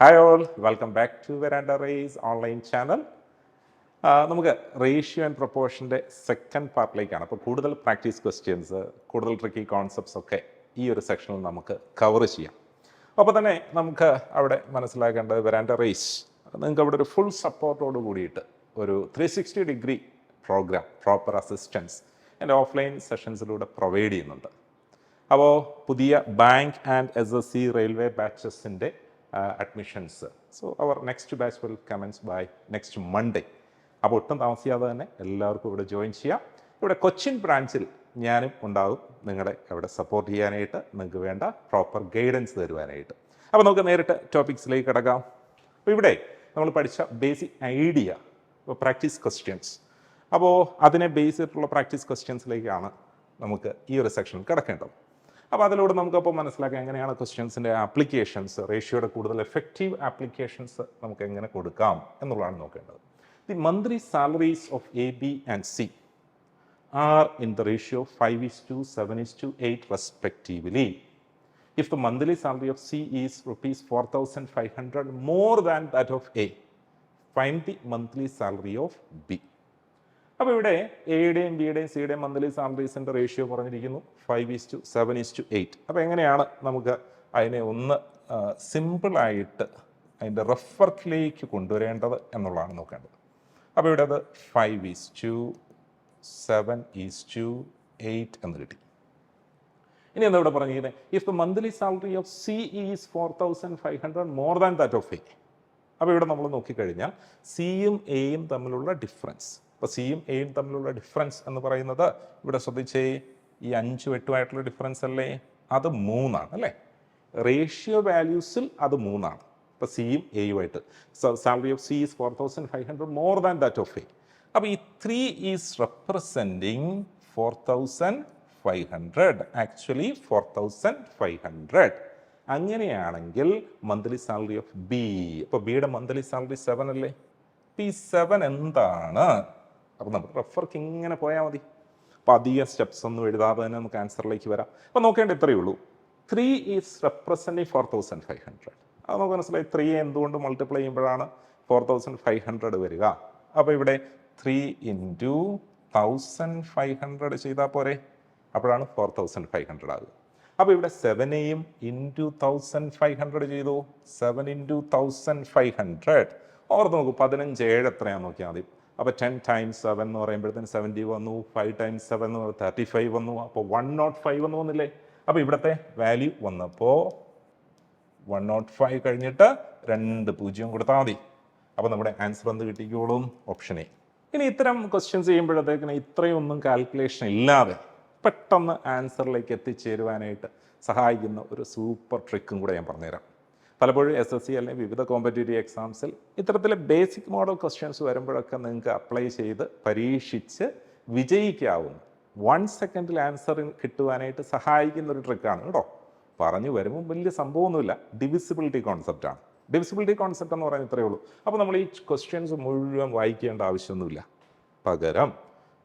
Hi all, welcome back to Veranda Race online channel. നമുക്ക് ratio and പ്രൊപ്പോർഷൻ്റെ second പാർട്ടിലേക്കാണ്. അപ്പോൾ കൂടുതൽ പ്രാക്ടീസ് ക്വസ്റ്റ്യൻസ്, കൂടുതൽ ട്രിക്കി കോൺസെപ്റ്റ്സ് ഒക്കെ ഈ ഒരു സെക്ഷനിൽ നമുക്ക് കവർ ചെയ്യാം. അപ്പോൾ തന്നെ നമുക്ക് അവിടെ മനസ്സിലാക്കേണ്ടത് വെരാൻഡ റേസ് നിങ്ങൾക്ക് അവിടെ ഒരു ഫുൾ സപ്പോർട്ടോട് കൂടിയിട്ട് ഒരു 360 ഡിഗ്രി പ്രോഗ്രാം, പ്രോപ്പർ അസിസ്റ്റൻസ് എൻ്റെ ഓഫ്ലൈൻ സെഷൻസിലൂടെ പ്രൊവൈഡ് ചെയ്യുന്നുണ്ട്. അപ്പോൾ പുതിയ ബാങ്ക് ആൻഡ് SSC റെയിൽവേ ബാച്ചസിൻ്റെ admissions, so our next batch will commence by next Monday. അപ്പോൾ ഒട്ടും താമസിയാതെ തന്നെ എല്ലാവർക്കും ഇവിടെ ജോയിൻ ചെയ്യാം. ഇവിടെ കൊച്ചിൻ ബ്രാഞ്ചിൽ ഞാനും ഉണ്ടാകും നിങ്ങളെ അവിടെ സപ്പോർട്ട് ചെയ്യാനായിട്ട്, നിങ്ങൾക്ക് വേണ്ട പ്രോപ്പർ ഗൈഡൻസ് തരുവാനായിട്ട്. അപ്പോൾ നമുക്ക് നേരിട്ട് ടോപ്പിക്സിലേക്ക് കിടക്കാം. അപ്പോൾ ഇവിടെ നമ്മൾ പഠിച്ച ബേസിക് ഐഡിയ, പ്രാക്ടീസ് ക്വസ്റ്റ്യൻസ്, അപ്പോൾ അതിനെ ബേസ് ചെയ്തിട്ടുള്ള പ്രാക്ടീസ് ക്വസ്റ്റ്യൻസിലേക്കാണ് നമുക്ക് ഈ ഒരു സെക്ഷനിൽ കിടക്കേണ്ടത്. അപ്പോൾ അതിലൂടെ നമുക്കപ്പോൾ മനസ്സിലാക്കാം എങ്ങനെയാണ് ക്വസ്റ്റ്യൻസിൻ്റെ ആപ്ലിക്കേഷൻസ്, റേഷ്യോയുടെ കൂടുതൽ എഫക്റ്റീവ് ആപ്ലിക്കേഷൻസ് നമുക്ക് എങ്ങനെ കൊടുക്കാം എന്നുള്ളതാണ് നോക്കേണ്ടത്. The monthly salaries of A, B and C are in the ratio 5:7:8 respectively. If the monthly salary of C is rupees 4,500 more than that of A, find the monthly salary of B. അപ്പോൾ ഇവിടെ എയുടെയും ബിയുടെയും സിയുടെയും monthly സാലറീസിൻ്റെ ratio പറഞ്ഞിരിക്കുന്നു 5:7:8. അപ്പോൾ എങ്ങനെയാണ് നമുക്ക് അതിനെ ഒന്ന് സിമ്പിളായിട്ട് അതിൻ്റെ റെഫർക്കിലേക്ക് കൊണ്ടുവരേണ്ടത് എന്നുള്ളതാണ് നോക്കേണ്ടത്. അപ്പോൾ ഇവിടെ അത് 5:7:8 എന്ന് കിട്ടി. ഇനി എന്താ ഇവിടെ പറഞ്ഞിരിക്കുന്നത്? If the monthly salary of C is 4,500 more than that of A. അപ്പോൾ ഇവിടെ നമ്മൾ നോക്കിക്കഴിഞ്ഞാൽ സിയും എയും തമ്മിലുള്ള ഡിഫറൻസ്, അപ്പോൾ സിയും എയും തമ്മിലുള്ള ഡിഫറൻസ് എന്ന് പറയുന്നത് ഇവിടെ ശ്രദ്ധിച്ചേ, ഈ 5 8 ഡിഫറൻസ് അല്ലേ, അത് 3 ആണ് അല്ലേ. റേഷ്യോ വാല്യൂസിൽ അത് 3 ആണ്. അപ്പോൾ സിയും എയുമായിട്ട് salary of C is 4,500 more than that of A. അപ്പോൾ ഈ 3 ഈസ് റെപ്രസെൻറ്റിങ് 4,500, ആക്ച്വലി 4,500. അങ്ങനെയാണെങ്കിൽ മന്ത്ലി സാലറി ഓഫ് ബി, അപ്പോൾ ബിയുടെ മന്ത്ലി സാലറി 7 അല്ലേ. ഈ 7 എന്താണ്? അപ്പോൾ നമുക്ക് റെഫർക്ക് ഇങ്ങനെ പോയാൽ മതി. അപ്പോൾ അധികം സ്റ്റെപ്സ് ഒന്നും എഴുതാതെ തന്നെ നമുക്ക് ആൻസറിലേക്ക് വരാം. അപ്പോൾ നോക്കേണ്ട ഇത്രയേ ഉള്ളൂ. 3 ഈസ് റെപ്രസെൻറ്റിങ് 4,500. അത് നമുക്ക് മനസ്സിലായി. 3 എന്തുകൊണ്ട് മൾട്ടിപ്ലൈ ചെയ്യുമ്പോഴാണ് 4,500 വരിക. അപ്പോൾ ഇവിടെ 3 × 1,500 ചെയ്താൽ പോരെ, അപ്പോഴാണ് 4,500 ആകുക. അപ്പോൾ ഇവിടെ 7നെയും × 1,500 ചെയ്തു. 7 × 1,500 ഓർത്ത് നോക്കൂ. 15 7 എത്രയാണെന്ന് നോക്കിയാൽ മതി. അപ്പോൾ 10 × 7 എന്ന് പറയുമ്പോഴത്തേന് 70 വന്നു. 5 × 7 എന്ന് 35 വന്നു. അപ്പോൾ 105 എന്ന് വന്നില്ലേ. അപ്പോൾ ഇവിടുത്തെ വാല്യൂ വന്നപ്പോൾ 105 കഴിഞ്ഞിട്ട് 2 0 കൊടുത്താൽ മതി. അപ്പോൾ നമ്മുടെ ആൻസർ എന്ത് കിട്ടിക്കോളും? Option A. ഇനി ഇത്തരം ക്വസ്റ്റ്യൻസ് ചെയ്യുമ്പോഴത്തേക്കിന് ഇത്രയൊന്നും കാൽക്കുലേഷൻ ഇല്ലാതെ പെട്ടെന്ന് ആൻസറിലേക്ക് എത്തിച്ചേരുവാനായിട്ട് സഹായിക്കുന്ന ഒരു സൂപ്പർ ട്രിക്കും കൂടെ ഞാൻ പറഞ്ഞുതരാം. പലപ്പോഴും SSC അല്ലെങ്കിൽ വിവിധ കോമ്പറ്റേറ്റീവ് എക്സാംസിൽ ഇത്തരത്തിലെ ബേസിക് മോഡൽ ക്വസ്റ്റ്യൻസ് വരുമ്പോഴൊക്കെ നിങ്ങൾക്ക് അപ്ലൈ ചെയ്ത് പരീക്ഷിച്ച് വിജയിക്കാവുന്ന 1 സെക്കൻഡിൽ ആൻസർ കിട്ടുവാനായിട്ട് സഹായിക്കുന്ന ഒരു ട്രിക്കാണ് കേട്ടോ. പറഞ്ഞു വരുമ്പോൾ വലിയ സംഭവമൊന്നുമില്ല. ഡിവിസിബിലിറ്റി കോൺസെപ്റ്റാണ്. ഡിവിസിബിലിറ്റി കോൺസെപ്റ്റ് എന്ന് പറയുന്നത് ഇത്രയേ ഉള്ളൂ. അപ്പോൾ നമ്മൾ ഈ ക്വസ്റ്റ്യൻസ് മുഴുവൻ വായിക്കേണ്ട ആവശ്യമൊന്നുമില്ല. പകരം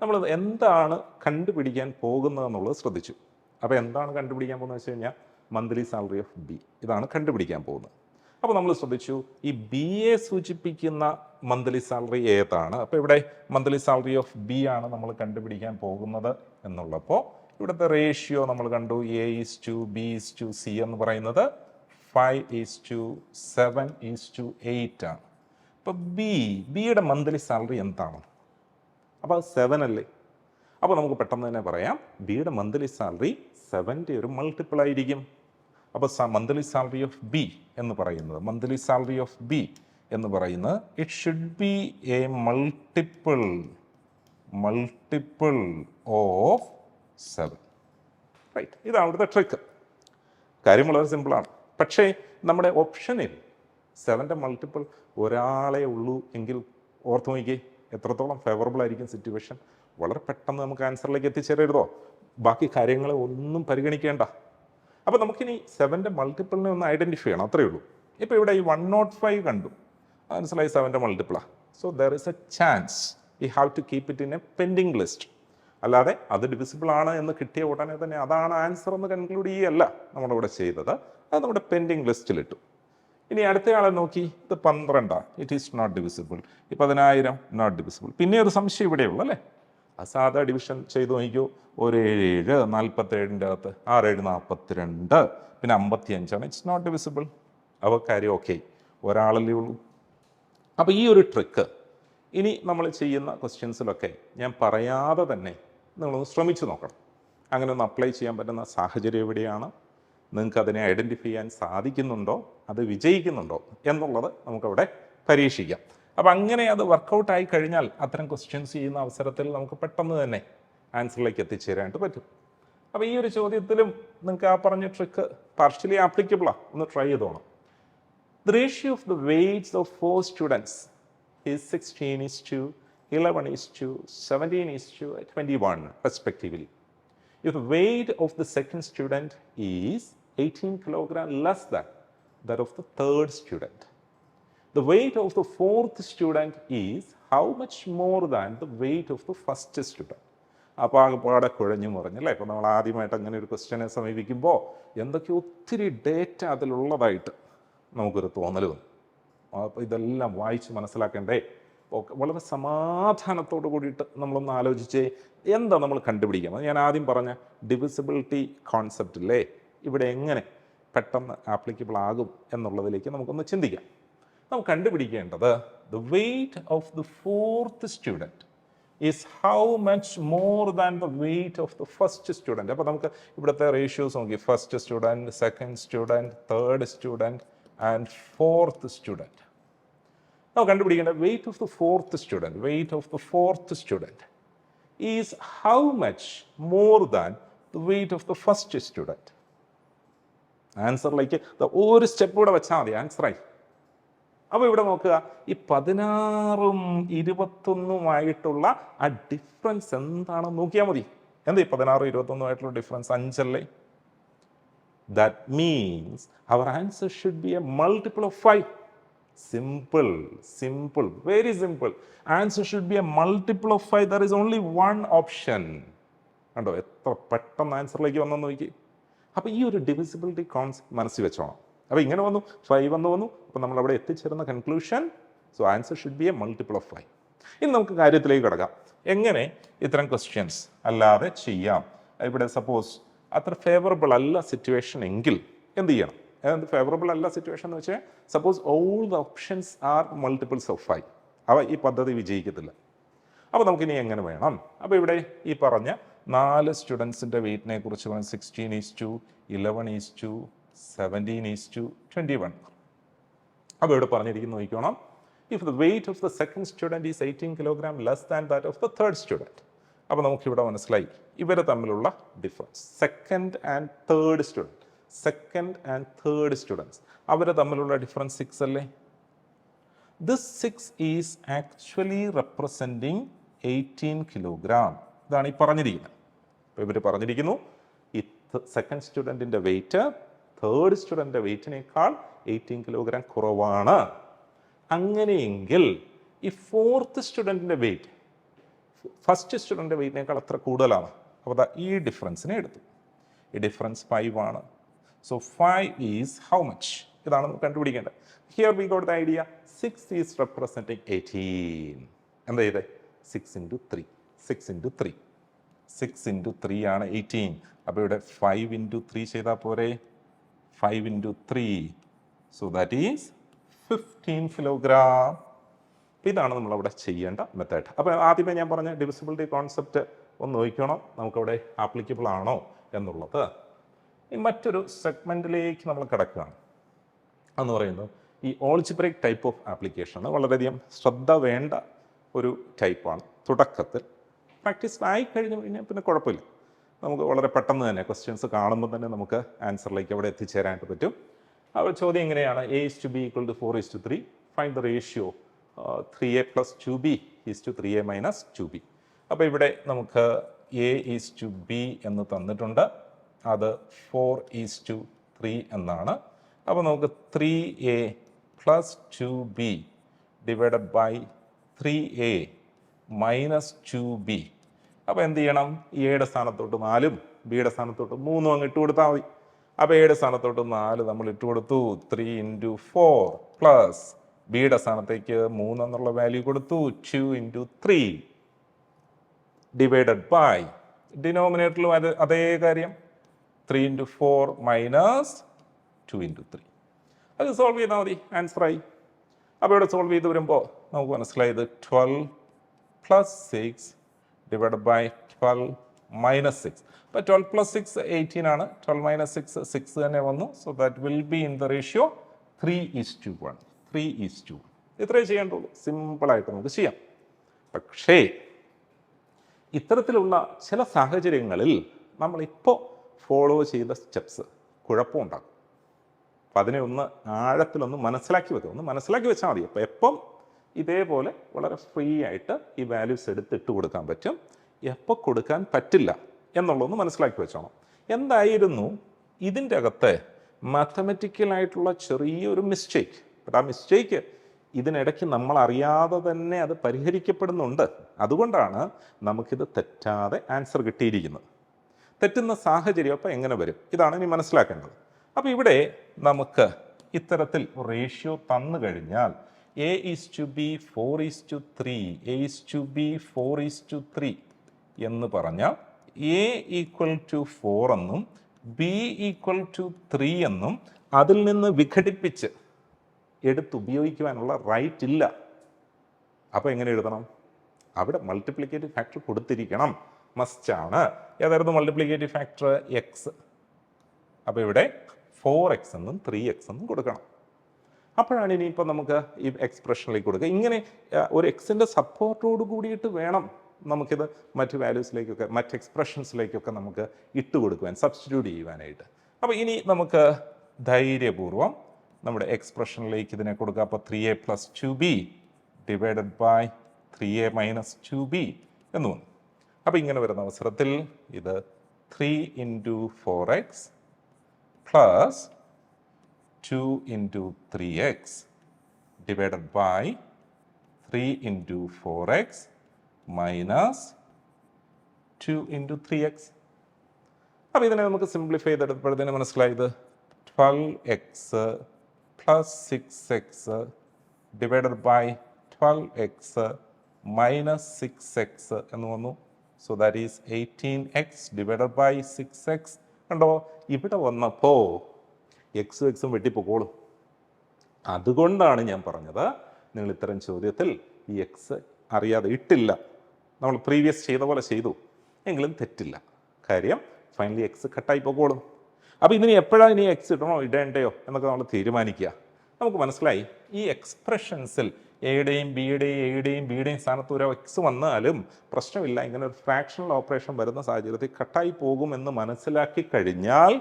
നമ്മൾ എന്താണ് കണ്ടുപിടിക്കാൻ പോകുന്നതെന്നുള്ളത് ശ്രദ്ധിച്ചു. അപ്പോൾ എന്താണ് കണ്ടുപിടിക്കാൻ പോകുന്നത് വെച്ച് കഴിഞ്ഞാൽ മന്ത്ലി സാലറി ഓഫ് ബി, ഇതാണ് കണ്ടുപിടിക്കാൻ പോകുന്നത്. അപ്പോൾ നമ്മൾ ശ്രദ്ധിച്ചു, ഈ ബിയെ സൂചിപ്പിക്കുന്ന മന്ത്ലി സാലറി ഏതാണ്? അപ്പോൾ ഇവിടെ മന്ത്ലി സാലറി ഓഫ് ബി ആണ് നമ്മൾ കണ്ടുപിടിക്കാൻ പോകുന്നത് എന്നുള്ളപ്പോൾ ഇവിടുത്തെ റേഷ്യോ നമ്മൾ കണ്ടു. A:B:C എന്ന് പറയുന്നത് 5:7:8 ആണ്. അപ്പോൾ ബിയുടെ മന്ത്ലി സാലറി എന്താണ്? അപ്പോൾ 7 അല്ലേ. അപ്പോൾ നമുക്ക് പെട്ടെന്ന് തന്നെ പറയാം, ബിയുടെ മന്ത്ലി സാലറി 7ൻ്റെ ഒരു മൾട്ടിപ്പിൾ ആയിരിക്കും. അപ്പോൾ മന്ത്ലി സാലറി ഓഫ് ബി എന്ന് പറയുന്നത് it should be a multiple of 7. Right, ഇതാണ് അവിടുത്തെ ട്രിക്ക്. കാര്യം വളരെ സിമ്പിളാണ്. പക്ഷേ നമ്മുടെ ഓപ്ഷനിൽ 7ൻ്റെ മൾട്ടിപ്പിൾ ഒരാളെ ഉള്ളൂ എങ്കിൽ ഓർത്ത് നോക്കിയേ എത്രത്തോളം ഫേവറബിൾ ആയിരിക്കും സിറ്റുവേഷൻ. വളരെ പെട്ടെന്ന് നമുക്ക് ആൻസറിലേക്ക് എത്തിച്ചേരരുതോ? ബാക്കി കാര്യങ്ങളെ ഒന്നും പരിഗണിക്കേണ്ട. അപ്പോൾ നമുക്കിനി 7ൻ്റെ മൾട്ടിപ്പിളിനെ ഒന്ന് ഐഡൻറ്റിഫൈ ചെയ്യണം, അത്രയേ ഉള്ളൂ. ഇപ്പോൾ ഇവിടെ ഈ 105 കണ്ടു, മനസ്സിലായി 7ൻ്റെ മൾട്ടിപ്പിളാണ്. So there is a chance we have to keep it in a pending list. അല്ലാതെ അത് ഡിവിസിബിൾ ആണ് എന്ന് കിട്ടിയ ഉടനെ തന്നെ അതാണ് ആൻസർ എന്ന് കൺക്ലൂഡ് ചെയ്യല്ല നമ്മളിവിടെ ചെയ്തത്. അത് നമ്മുടെ പെൻഡിങ് ലിസ്റ്റിലിട്ടു. ഇനി അടുത്തയാളെ നോക്കി, ഇത് 12, ഇറ്റ് ഈസ് നോട്ട് ഡിവിസിബിൾ. ഈ 10,000 നോട്ട് ഡിവിസിബിൾ. പിന്നെ ഒരു സംശയം ഇവിടെയുള്ളൂ അല്ലേ, ആ സാധാ ഡിവിഷൻ ചെയ്ത് നോക്കിക്കോ. ഒരു 7 47ൻ്റെ അകത്ത് 6 7 42, പിന്നെ 55 ഇറ്റ്സ് നോട്ട് ഡിവിസിബിൾ. അപ്പോൾ കാര്യം ഓക്കെ, ഒരാളല്ലേ ഉള്ളൂ. അപ്പോൾ ഈ ഒരു ട്രിക്ക് ഇനി നമ്മൾ ചെയ്യുന്ന ക്വസ്റ്റ്യൻസിലൊക്കെ ഞാൻ പറയാതെ തന്നെ നിങ്ങളൊന്ന് ശ്രമിച്ചു നോക്കണം. അങ്ങനെ ഒന്ന് അപ്ലൈ ചെയ്യാൻ പറ്റുന്ന സാഹചര്യം എവിടെയാണ്, നിങ്ങൾക്ക് അതിനെ ഐഡൻറ്റിഫൈ ചെയ്യാൻ സാധിക്കുന്നുണ്ടോ, അത് വിജയിക്കുന്നുണ്ടോ എന്നുള്ളത് നമുക്കവിടെ പരീക്ഷിക്കാം. അപ്പം അങ്ങനെ അത് വർക്കൗട്ട് ആയി കഴിഞ്ഞാൽ അത്തരം ക്വസ്റ്റ്യൻസ് ചെയ്യുന്ന അവസരത്തിൽ നമുക്ക് പെട്ടെന്ന് തന്നെ ആൻസറിലേക്ക് എത്തിച്ചേരാനായിട്ട് പറ്റും. അപ്പോൾ ഈ ഒരു ചോദ്യത്തിലും നിങ്ങൾക്ക് ആ പറഞ്ഞ ട്രിക്ക് പാർഷ്യലി ആപ്ലിക്കബിളാണ്, ഒന്ന് try ചെയ്തോണം. The ratio of the weights of 4 students is 16:11:17:21 respectively. If the weight of the second student is 18 kilogram less than that of the third student, the weight of the fourth student is how much more than the weight of the first student? അപ്പോൾ ആകെപ്പാടെ കുഴഞ്ഞു മറിഞ്ഞല്ലേ. ഇപ്പോൾ നമ്മൾ ആദ്യമായിട്ട് അങ്ങനെ ഒരു ക്വസ്റ്റ്യനെ സമീപിക്കുമ്പോൾ എന്തൊക്കെ ഒത്തിരി ഡേറ്റ അതിലുള്ളതായിട്ട് നമുക്കൊരു തോന്നൽ വന്നു. അപ്പോൾ ഇതെല്ലാം വായിച്ച് മനസ്സിലാക്കേണ്ടേ. വളരെ സമാധാനത്തോട് കൂടിയിട്ട് നമ്മളൊന്ന് ആലോചിച്ചേ, എന്താ നമ്മൾ കണ്ടുപിടിക്കണം. ഞാൻ ആദ്യം പറഞ്ഞ ഡിവിസിബിലിറ്റി കോൺസെപ്റ്റില്ലേ, ഇവിടെ എങ്ങനെ പെട്ടെന്ന് ആപ്ലിക്കബിൾ ആകും എന്നുള്ളതിലേക്ക് നമുക്കൊന്ന് ചിന്തിക്കാം. നമുക്ക് കണ്ടുപിടിക്കേണ്ടത് the weight of the fourth student is how much more than the weight of the first student. അപ്പോൾ നമുക്ക് ഇവിടുത്തെ റേഷ്യോസ് നോക്കി, first student, second student, third student and fourth student. നമുക്ക് കണ്ടുപിടിക്കേണ്ടത് weight of the fourth student, weight of the fourth student is how much more than the weight of the first student. ആൻസറിലേക്ക് ഒരു step കൂടെ വെച്ചാൽ മതി, ആൻസറായി. അപ്പോൾ ഇവിടെ നോക്കുക, ഈ 16ഉം 21ഉമായിട്ടുള്ള ആ ഡിഫറൻസ് എന്താണെന്ന് നോക്കിയാൽ മതി. എന്താ ഈ 16 21ആയിട്ടുള്ള ഡിഫറൻസ്? 5 അല്ലേ? That means our answer should be a multiple of 5. Simple, very simple. Answer should be a multiple of 5. There is only one option. കണ്ടോ എത്ര പെട്ടെന്ന് ആൻസറിലേക്ക് വന്നെന്ന് നോക്കി. അപ്പോൾ ഈ ഒരു ഡിവിസിബിലിറ്റി കോൺസെപ്റ്റ് മനസ്സിൽ വെച്ചോണം. അപ്പോൾ ഇങ്ങനെ വന്നു, 5 വന്നു. അപ്പോൾ നമ്മൾ അവിടെ എത്തിച്ചേരുന്ന conclusion, so answer should be a multiple of 5. ഇനി നമുക്ക് കാര്യത്തിലേക്ക് കിടക്കാം. എങ്ങനെ ഇത്തരം ക്വസ്റ്റ്യൻസ് അല്ലാതെ ചെയ്യാം? ഇവിടെ സപ്പോസ് അത്ര ഫേവറബിൾ അല്ല സിറ്റുവേഷൻ എങ്കിൽ എന്ത് ചെയ്യണം? ഫേവറബിൾ അല്ല സിറ്റുവേഷൻ എന്ന് വെച്ചാൽ suppose all the options are multiples of 5, അവ ഈ പദ്ധതി വിജയിക്കത്തില്ല. അപ്പോൾ നമുക്കിനി എങ്ങനെ വേണം? അപ്പോൾ ഇവിടെ ഈ പറഞ്ഞ 4 സ്റ്റുഡൻസിൻ്റെ വെയ്റ്റിനെ കുറിച്ച് 16:11:17:21. അപ്പോൾ ഇവിടെ പറഞ്ഞിരിക്കുന്നു നോക്കണം, if the weight of the second student is 18 kilogram less than that of the third student. അപ്പോൾ നമുക്കിവിടെ മനസ്സിലായി ഇവരെ തമ്മിലുള്ള difference. Second and third students അവരെ തമ്മിലുള്ള ഡിഫറൻസ് 6 അല്ലേ? This 6 is actually representing 18 kilogram. ഇതാണ് ഈ പറഞ്ഞിരിക്കുന്നത്. അപ്പോൾ ഇവർ പറഞ്ഞിരിക്കുന്നു ഈ സെക്കൻഡ് സ്റ്റുഡൻറ്റിൻ്റെ വെയ്റ്റ് തേർഡ് സ്റ്റുഡൻറ്റിൻ്റെ വെയ്റ്റിനേക്കാൾ 18 കിലോഗ്രാം കുറവാണ്. അങ്ങനെയെങ്കിൽ ഈ ഫോർത്ത് സ്റ്റുഡൻറ്റിൻ്റെ വെയ്റ്റ് ഫസ്റ്റ് സ്റ്റുഡൻറ്റിൻ്റെ വെയ്റ്റിനേക്കാൾ അത്ര കൂടുതലാണ്. അപ്പോൾ ഈ ഡിഫറൻസിനെ എടുത്തു. ഈ ഡിഫറൻസ് 5 ആണ്. So 5 is how much? ഇതാണ് നമുക്ക് കണ്ടുപിടിക്കേണ്ടത്. Here we got the idea. 6 is representing 18. എന്താ ചെയ്തേ? 6 into 3. 6 into 3 ആണ് 18. അപ്പോൾ ഇവിടെ 5 into 3 ചെയ്താൽ പോരെ? 5 into 3. So that is 15 kilogram. ഇതാണ് നമ്മളവിടെ ചെയ്യേണ്ട മെത്തേഡ്. അപ്പോൾ ആദ്യമേ ഞാൻ പറഞ്ഞ ഡിവിസിബിലിറ്റി കോൺസെപ്റ്റ് ഒന്ന് നോക്കണം, നമുക്കവിടെ ആപ്ലിക്കബിൾ ആണോ എന്നുള്ളത്. ഈ മറ്റൊരു സെഗ്മെൻറ്റിലേക്ക് നമ്മൾ കിടക്കുകയാണ്. എന്ന് പറയുന്നത് ഈ ഓൾജിബ്രൈക് ടൈപ്പ് ഓഫ് ആപ്ലിക്കേഷൻ വളരെയധികം ശ്രദ്ധ വേണ്ട ഒരു ടൈപ്പാണ്. തുടക്കത്തിൽ പ്രാക്ടീസ് ആയി കഴിഞ്ഞ് കഴിഞ്ഞാൽ പിന്നെ കുഴപ്പമില്ല, നമുക്ക് വളരെ പെട്ടെന്ന് തന്നെ ക്വസ്റ്റ്യൻസ് കാണുമ്പോൾ തന്നെ നമുക്ക് ആൻസറിലേക്ക് അവിടെ എത്തിച്ചേരാനായിട്ട് പറ്റും. അപ്പോൾ ചോദ്യം എങ്ങനെയാണ്? a:b = 4:3. Find the ratio 3a + 2b = 3a - 2b. അപ്പോൾ ഇവിടെ നമുക്ക് a:b എന്ന് തന്നിട്ടുണ്ട്, അത് 4:3 എന്നാണ്. അപ്പോൾ നമുക്ക് 3a + 2b divided by 3a - 2b. അപ്പോൾ എന്ത് ചെയ്യണം? എയുടെ സ്ഥാനത്തോട്ട് 4ഉം ബിയുടെ സ്ഥാനത്തോട്ട് 3ഉം അങ്ങ് ഇട്ട് കൊടുത്താൽ മതി. അപ്പോൾ എയുടെ സ്ഥാനത്തോട്ട് 4 നമ്മൾ ഇട്ട് കൊടുത്തു. 3 × 4 പ്ലസ് ബിയുടെ സ്ഥാനത്തേക്ക് 3 എന്നുള്ള വാല്യൂ കൊടുത്തു. 2 × 3 ഡിവൈഡഡ് ബൈ ഡിനോമിനേറ്ററിലും അതേ കാര്യം. 3 × 4 മൈനസ് 2 × 3. അത് സോൾവ് ചെയ്താൽ മതി, ആൻസറായി. അപ്പോൾ ഇവിടെ സോൾവ് ചെയ്ത് വരുമ്പോൾ നമുക്ക് മനസ്സിലായത് 12 പ്ലസ് 6 ഡിവൈഡ് ബൈ 12 മൈനസ് 6. അപ്പോൾ 12 പ്ലസ് 6 18 ആണ്. 12 മൈനസ് 6 6 തന്നെ വന്നു. So that will be in the ratio 3:1. 3:1. ഇത്രയേ ചെയ്യേണ്ടുള്ളൂ. സിമ്പിളായിട്ട് നമുക്ക് ചെയ്യാം. പക്ഷേ ഇത്തരത്തിലുള്ള ചില സാഹചര്യങ്ങളിൽ നമ്മളിപ്പോൾ ഫോളോ ചെയ്ത സ്റ്റെപ്സ് കുഴപ്പമുണ്ടാകും. അപ്പം അതിനെ ഒന്ന് ആഴത്തിലൊന്ന് മനസ്സിലാക്കി വെക്കുക. ഒന്ന് മനസ്സിലാക്കി വെച്ചാൽ മതി. അപ്പോൾ എപ്പം ഇതേപോലെ വളരെ ഫ്രീ ആയിട്ട് ഈ വാല്യൂസ് എടുത്തിട്ട് കൊടുക്കാൻ പറ്റും, എപ്പോൾ കൊടുക്കാൻ പറ്റില്ല എന്നുള്ളതൊന്ന് മനസ്സിലാക്കി വെച്ചോണം. എന്തായിരുന്നു ഇതിൻ്റെ അകത്ത് മാത്തമെറ്റിക്കലായിട്ടുള്ള ചെറിയൊരു മിസ്റ്റേക്ക്. ബട്ട് ആ മിസ്റ്റേക്ക് ഇതിനിടയ്ക്ക് നമ്മൾ അറിയാതെ തന്നെ അത് പരിഹരിക്കപ്പെടുന്നുണ്ട്. അതുകൊണ്ടാണ് നമുക്കിത് തെറ്റാതെ ആൻസർ കിട്ടിയിരിക്കുന്നത്. തെറ്റുന്ന സാഹചര്യം അപ്പോൾ എങ്ങനെ വരും, ഇതാണ് ഇനി മനസ്സിലാക്കേണ്ടത്. അപ്പോൾ ഇവിടെ നമുക്ക് ഇത്തരത്തിൽ റേഷ്യോ തന്നു കഴിഞ്ഞാൽ A:B 4:3, A:B 4:3 എന്ന് പറഞ്ഞാൽ A = 4 എന്നും B = 3 എന്നും അതിൽ നിന്ന് വിഘടിപ്പിച്ച് എടുത്തുപയോഗിക്കുവാനുള്ള റൈറ്റ് ഇല്ല. അപ്പോൾ എങ്ങനെ എഴുതണം? അവിടെ മൾട്ടിപ്ലിക്കേറ്റീവ് ഫാക്ടർ കൊടുത്തിരിക്കണം, മസ്റ്റാണ്. ഏതായിരുന്നു മൾട്ടിപ്ലിക്കേറ്റീവ് ഫാക്ടർ? എക്സ്. അപ്പോൾ ഇവിടെ 4x എന്നും 3x എന്നും കൊടുക്കണം. അപ്പോഴാണ് ഇനിയിപ്പോൾ നമുക്ക് ഈ എക്സ്പ്രഷനിലേക്ക് കൊടുക്കുക. ഇങ്ങനെ ഒരു എക്സിൻ്റെ സപ്പോർട്ടോട് കൂടിയിട്ട് വേണം നമുക്കിത് മറ്റ് വാല്യൂസിലേക്കൊക്കെ മറ്റ് എക്സ്പ്രഷൻസിലേക്കൊക്കെ നമുക്ക് ഇട്ട് കൊടുക്കുവാൻ, സബ്സ്റ്റിറ്റ്യൂട്ട് ചെയ്യുവാനായിട്ട്. അപ്പോൾ ഇനി നമുക്ക് ധൈര്യപൂർവ്വം നമ്മുടെ എക്സ്പ്രഷനിലേക്ക് ഇതിനെ കൊടുക്കുക. അപ്പോൾ 3a + 2b divided by 3a - 2b എന്ന് വന്നു. അപ്പോൾ ഇങ്ങനെ വരുന്ന അവസരത്തിൽ ഇത് 3 × 4x plus 2 × 3x divided by 3 × 4x minus 2 × 3x. അപ്പോൾ ഇതിനെ നമുക്ക് സിംപ്ലിഫൈ ചെയ്തെടുത്തപ്പോഴത്തേന് മനസ്സിലായത് 12x plus 6x divided by 12x minus 6x എന്ന് വന്നു. So that is 18x divided by 6x. കണ്ടോ, ഇവിടെ വന്നപ്പോൾ എക്സും എക്സും വെട്ടിപ്പോക്കോളും. അതുകൊണ്ടാണ് ഞാൻ പറഞ്ഞത് നിങ്ങൾ ഇത്തരം ചോദ്യത്തിൽ ഈ എക്സ് അറിയാതെ ഇട്ടില്ല, നമ്മൾ പ്രീവിയസ് ചെയ്ത പോലെ ചെയ്തു എങ്കിലും തെറ്റില്ല. കാര്യം ഫൈനലി എക്സ് കട്ടായി പോക്കോളും. അപ്പോൾ ഇതിന് എപ്പോഴാണ് ഇനി എക്സ് ഇടണോ ഇടേണ്ടയോ എന്നൊക്കെ നമ്മൾ തീരുമാനിക്കുക. നമുക്ക് മനസ്സിലായി ഈ എക്സ്പ്രഷൻസിൽ എയുടെയും ബിയുടെയും സ്ഥാനത്ത് ഒരു എക്സ് വന്നാലും പ്രശ്നമില്ല. ഇങ്ങനെ ഒരു ഫ്രാക്ഷണൽ ഓപ്പറേഷൻ വരുന്ന സാഹചര്യത്തിൽ കട്ടായി പോകുമെന്ന് മനസ്സിലാക്കി കഴിഞ്ഞാൽ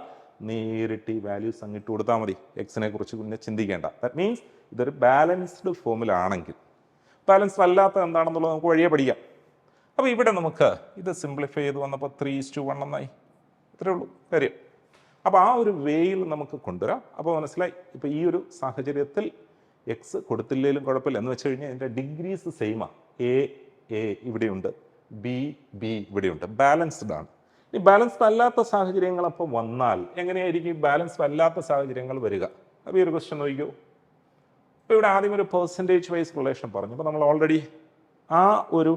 നേരിട്ട് ഈ വാല്യൂസ് അങ്ങിട്ട് കൊടുത്താൽ മതി. എക്സിനെ കുറിച്ച് പിന്നെ ചിന്തിക്കേണ്ട. ദാറ്റ് മീൻസ് ഇതൊരു ബാലൻസ്ഡ് ഫോമിലാണെങ്കിൽ. ബാലൻസ്ഡ് അല്ലാത്ത എന്താണെന്നുള്ളത് നമുക്ക് വഴിയെ പഠിക്കാം. അപ്പോൾ ഇവിടെ നമുക്ക് ഇത് സിംപ്ലിഫൈ ചെയ്ത് വന്നപ്പോൾ 3:1 എന്നായി. ഇത്രയേ ഉള്ളൂ കാര്യം. അപ്പോൾ ആ ഒരു വേയിൽ നമുക്ക് കൊണ്ടുവരാം. അപ്പോൾ മനസ്സിലായി ഇപ്പോൾ ഈ ഒരു സാഹചര്യത്തിൽ എക്സ് കൊടുത്തില്ലെങ്കിലും കുഴപ്പമില്ല എന്ന് വെച്ച് കഴിഞ്ഞാൽ ഇതിൻ്റെ ഡിഗ്രീസ് സെയിമാണ്. എ ഇവിടെയുണ്ട്, ബി ഇവിടെയുണ്ട്, ബാലൻസ്ഡ് ആണ്. ഈ ബാലൻസ്ഡ് അല്ലാത്ത സാഹചര്യങ്ങൾ അപ്പോൾ വന്നാൽ എങ്ങനെയായിരിക്കും ബാലൻസ്ഡ് അല്ലാത്ത സാഹചര്യങ്ങൾ വരിക? അപ്പോൾ ഈ ഒരു ക്വസ്റ്റ്യൻ നോക്കിയോ. അപ്പോൾ ഇവിടെ ആദ്യം ഒരു പെർസെൻറ്റേജ് വൈസ് റിലേഷൻ പറഞ്ഞു. അപ്പോൾ നമ്മൾ ഓൾറെഡി ആ ഒരു